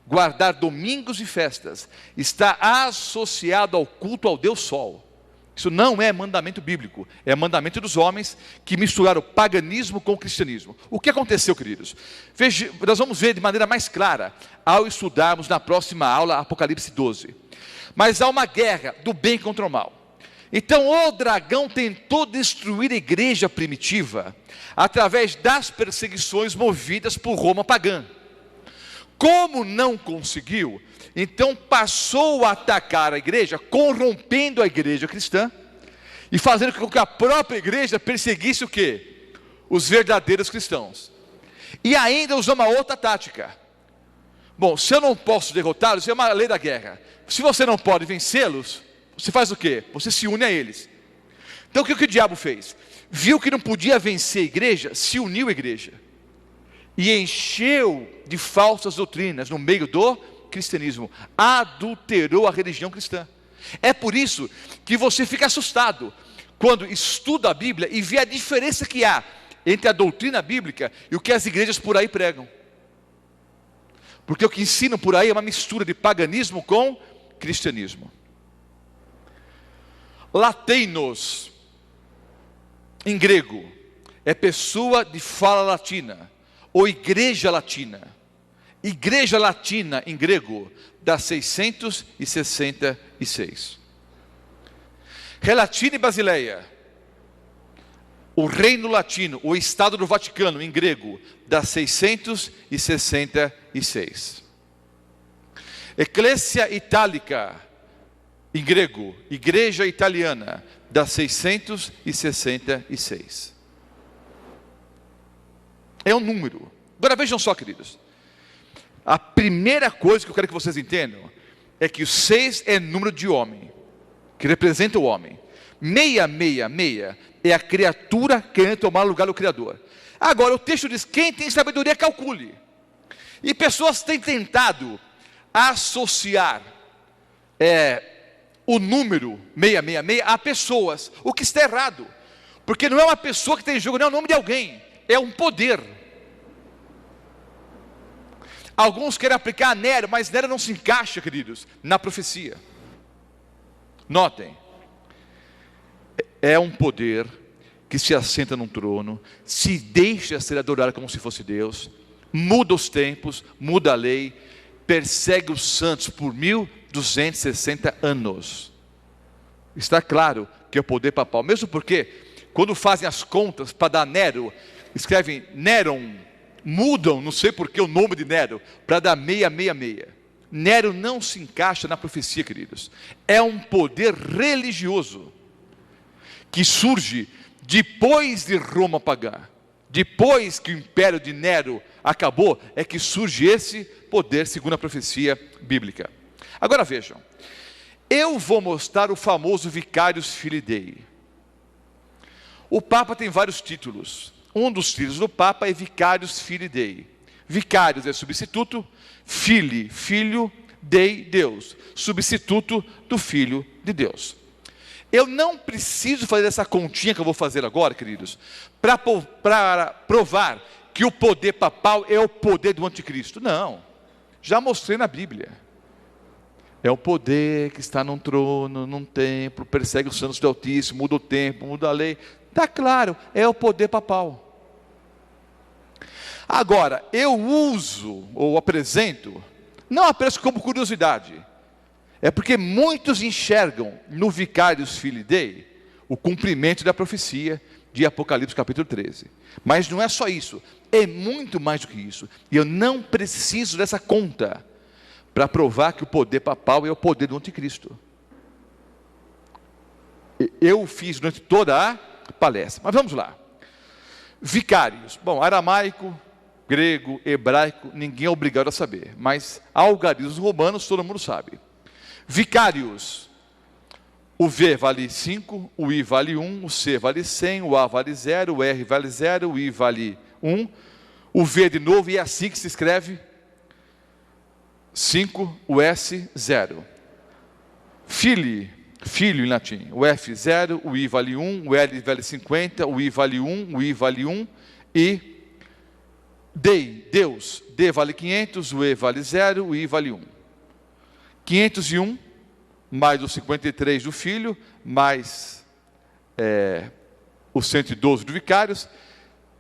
guardar domingos e festas, está associado ao culto ao Deus Sol. Isso não é mandamento bíblico, é mandamento dos homens que misturaram o paganismo com o cristianismo. O que aconteceu, queridos? Veja, nós vamos ver de maneira mais clara ao estudarmos na próxima aula Apocalipse 12. Mas há uma guerra do bem contra o mal. Então o dragão tentou destruir a igreja primitiva através das perseguições movidas por Roma pagã. Como não conseguiu, então passou a atacar a igreja, corrompendo a igreja cristã e fazendo com que a própria igreja perseguisse o quê? Os verdadeiros cristãos. E ainda usou uma outra tática. Bom, se eu não posso derrotá-los, é uma lei da guerra. Se você não pode vencê-los, você faz o quê? Você se une a eles. Então o que o diabo fez? Viu que não podia vencer a igreja, se uniu à igreja. E encheu de falsas doutrinas no meio do cristianismo, adulterou a religião cristã. É por isso que você fica assustado quando estuda a Bíblia e vê a diferença que há entre a doutrina bíblica e o que as igrejas por aí pregam. Porque o que ensinam por aí é uma mistura de paganismo com cristianismo. Lateinos, em grego, é pessoa de fala latina, ou igreja latina. Igreja latina, em grego, dá 666. Relatine Basileia, o reino latino, o estado do Vaticano, em grego, dá 666. Ecclesia Itálica, em grego, igreja italiana, dá 666. É um número. Agora vejam só, queridos. A primeira coisa que eu quero que vocês entendam é que o 6 é número de homem, que representa o homem. 666 é a criatura querendo tomar o lugar do Criador. Agora o texto diz: quem tem sabedoria calcule. E pessoas têm tentado associar o número 666 a pessoas, o que está errado, porque não é uma pessoa que tem em jogo, não é o nome de alguém, é um poder. Alguns querem aplicar a Nero, mas Nero não se encaixa, queridos, na profecia. Notem, é um poder que se assenta num trono, se deixa ser adorado como se fosse Deus, muda os tempos, muda a lei, persegue os santos por 1260 anos. Está claro que é o poder papal, mesmo porque quando fazem as contas para dar Nero, escrevem Neron, mudam, não sei porque o nome de Nero, para dar 666. Nero não se encaixa na profecia, queridos. É um poder religioso que surge depois de Roma pagã. Depois que o império de Nero acabou, é que surge esse poder segundo a profecia bíblica. Agora vejam, eu vou mostrar o famoso Vicarius Filii Dei. O Papa tem vários títulos. Um dos títulos do Papa é Vicarius Filii Dei. Vicarius é substituto, Filii, filho, Dei, Deus. Substituto do Filho de Deus. Eu não preciso fazer essa continha que eu vou fazer agora, queridos, para provar que o poder papal é o poder do anticristo. Não, já mostrei na Bíblia. É o poder que está num trono, num templo, persegue os santos do Altíssimo, muda o tempo, muda a lei. Está claro, é o poder papal. Agora, eu uso ou apresento, não apenas como curiosidade, é porque muitos enxergam no Vicarius Filii Dei o cumprimento da profecia de Apocalipse capítulo 13. Mas não é só isso, é muito mais do que isso. E eu não preciso dessa conta para provar que o poder papal é o poder do anticristo. Eu fiz durante toda a palestra, mas vamos lá. Vicários, bom, aramaico, grego, hebraico, ninguém é obrigado a saber, mas algarismos romanos todo mundo sabe. Vicários, o V vale 5, o I vale 1, o C vale 100, o A vale 0, o R vale 0, o I vale 1, o V de novo, e é assim que se escreve, 5, o S, 0. Filho em latim, o F 0, o I vale 1, o L vale 50, o I vale 1, o I vale 1, e Dei, Deus, D vale 500, o E vale 0, o I vale 1. 501, mais o 53 do filho, mais o 112 do vicários,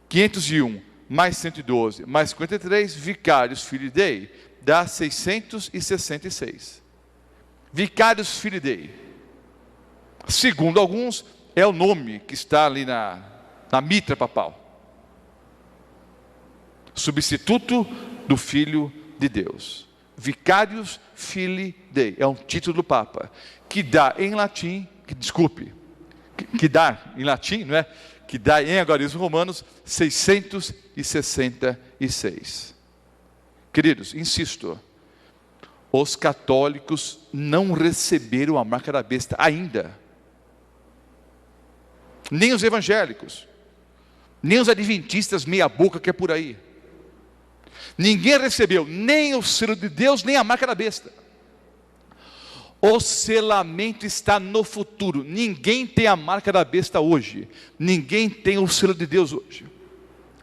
501, mais 112, mais 53, vicários, filho de Dei, dá 666. Vicários, filho de Dei. Segundo alguns, é o nome que está ali na mitra papal. Substituto do Filho de Deus. Vicarius Filii Dei. É um título do Papa. Que dá em latim, que dá em latim, não é? Que dá em algarismos romanos 666. Queridos, insisto. Os católicos não receberam a marca da besta ainda. Nem os evangélicos, nem os adventistas meia boca que é por aí. Ninguém recebeu nem o selo de Deus, nem a marca da besta. O selamento está no futuro. Ninguém tem a marca da besta hoje. Ninguém tem o selo de Deus hoje.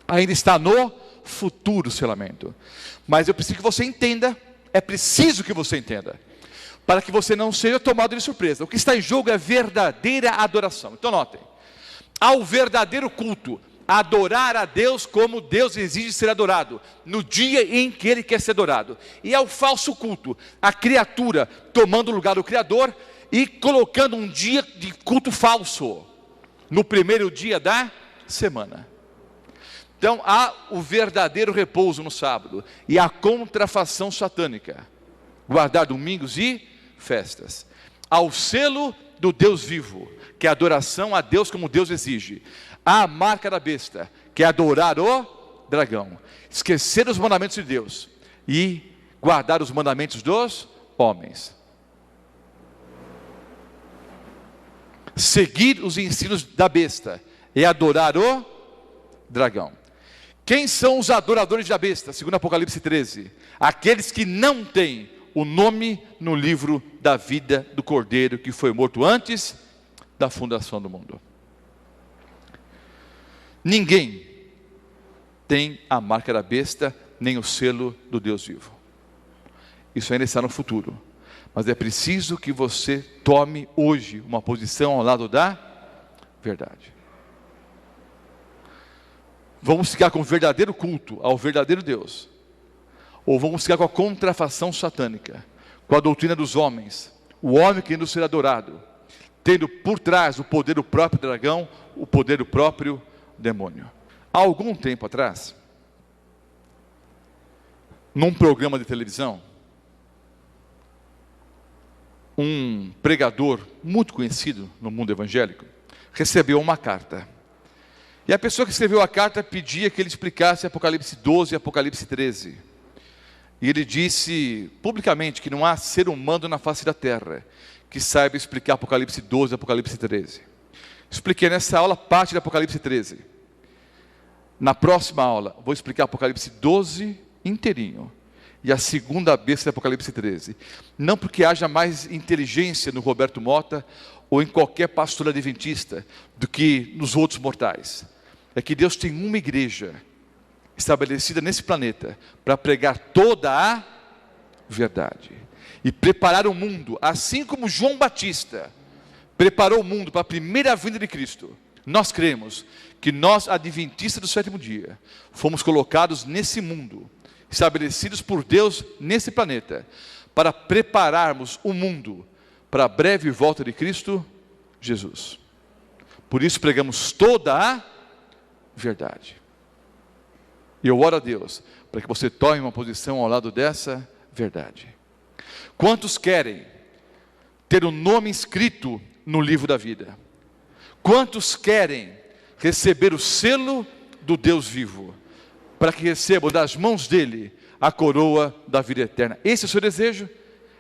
Ainda está no futuro o selamento. Mas eu preciso que você entenda, é preciso que você entenda, para que você não seja tomado de surpresa. O que está em jogo é verdadeira adoração. Então notem. Ao verdadeiro culto, adorar a Deus como Deus exige ser adorado, no dia em que Ele quer ser adorado. E ao falso culto, a criatura tomando o lugar do Criador e colocando um dia de culto falso, no primeiro dia da semana. Então há o verdadeiro repouso no sábado, e a contrafação satânica, guardar domingos e festas. Ao selo do Deus vivo, que é a adoração a Deus como Deus exige. A marca da besta, que é adorar o dragão. Esquecer os mandamentos de Deus e guardar os mandamentos dos homens. Seguir os ensinos da besta é adorar o dragão. Quem são os adoradores da besta? Segundo Apocalipse 13. Aqueles que não têm o nome no livro da vida do Cordeiro, que foi morto antes da fundação do mundo. Ninguém tem a marca da besta, nem o selo do Deus vivo. Isso ainda está no futuro. Mas é preciso que você tome hoje uma posição ao lado da verdade. Vamos ficar com o verdadeiro culto ao verdadeiro Deus, ou vamos ficar com a contrafação satânica, com a doutrina dos homens, o homem querendo ser adorado, tendo por trás o poder do próprio dragão, o poder do próprio demônio. Há algum tempo atrás, num programa de televisão, um pregador muito conhecido no mundo evangélico recebeu uma carta. E a pessoa que escreveu a carta pedia que ele explicasse Apocalipse 12 e Apocalipse 13. E ele disse publicamente que não há ser humano na face da terra que saiba explicar Apocalipse 12 e Apocalipse 13. Expliquei nessa aula parte de Apocalipse 13. Na próxima aula, vou explicar Apocalipse 12 inteirinho. E a segunda besta de Apocalipse 13. Não porque haja mais inteligência no Roberto Mota ou em qualquer pastor adventista do que nos outros mortais. É que Deus tem uma igreja estabelecida nesse planeta para pregar toda a verdade e preparar o mundo, assim como João Batista preparou o mundo para a primeira vinda de Cristo. Nós cremos que nós, adventistas do sétimo dia, fomos colocados nesse mundo, estabelecidos por Deus nesse planeta, para prepararmos o mundo para a breve volta de Cristo Jesus. Por isso pregamos toda a verdade. E eu oro a Deus para que você tome uma posição ao lado dessa verdade. Quantos querem ter o nome inscrito no livro da vida? Quantos querem receber o selo do Deus vivo, para que recebam das mãos dele a coroa da vida eterna? Esse é o seu desejo?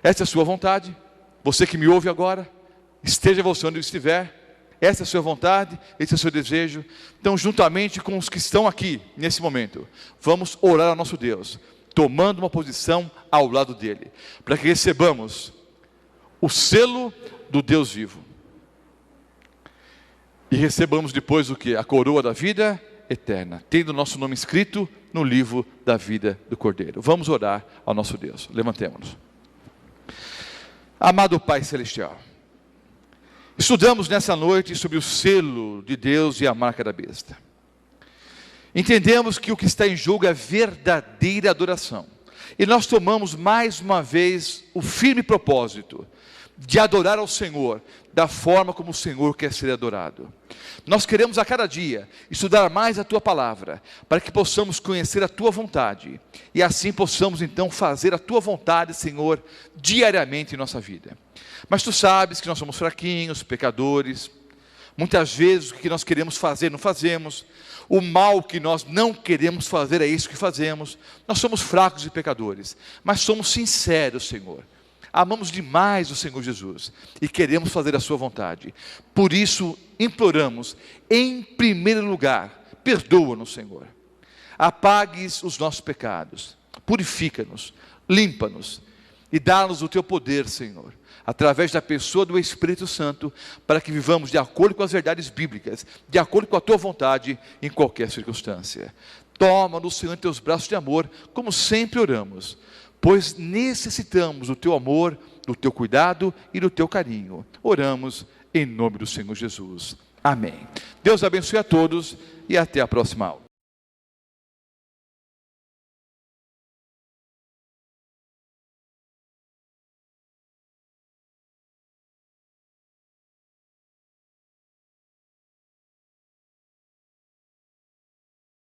Essa é a sua vontade? Você que me ouve agora, esteja você onde estiver, essa é a sua vontade, esse é o seu desejo. Então, juntamente com os que estão aqui nesse momento, vamos orar ao nosso Deus, tomando uma posição ao lado dele, para que recebamos o selo do Deus vivo e recebamos depois o que? A coroa da vida eterna, tendo o nosso nome escrito no livro da vida do Cordeiro. Vamos orar ao nosso Deus. Levantemo-nos. Amado Pai Celestial, estudamos nessa noite sobre o selo de Deus e a marca da besta. Entendemos que o que está em jogo é verdadeira adoração. E nós tomamos mais uma vez o firme propósito de adorar ao Senhor da forma como o Senhor quer ser adorado. Nós queremos a cada dia estudar mais a Tua palavra, para que possamos conhecer a Tua vontade, e assim possamos então fazer a Tua vontade, Senhor, diariamente em nossa vida. Mas Tu sabes que nós somos fraquinhos, pecadores. Muitas vezes o que nós queremos fazer não fazemos, o mal que nós não queremos fazer é isso que fazemos. Nós somos fracos e pecadores, mas somos sinceros, Senhor. Amamos demais o Senhor Jesus e queremos fazer a sua vontade. Por isso imploramos, em primeiro lugar, perdoa-nos, Senhor. Apagues os nossos pecados, purifica-nos, limpa-nos e dá-nos o teu poder, Senhor, através da pessoa do Espírito Santo, para que vivamos de acordo com as verdades bíblicas, de acordo com a tua vontade em qualquer circunstância. Toma-nos, Senhor, em teus braços de amor, como sempre oramos, pois necessitamos do teu amor, do teu cuidado e do teu carinho. Oramos em nome do Senhor Jesus. Amém. Deus abençoe a todos e até a próxima aula.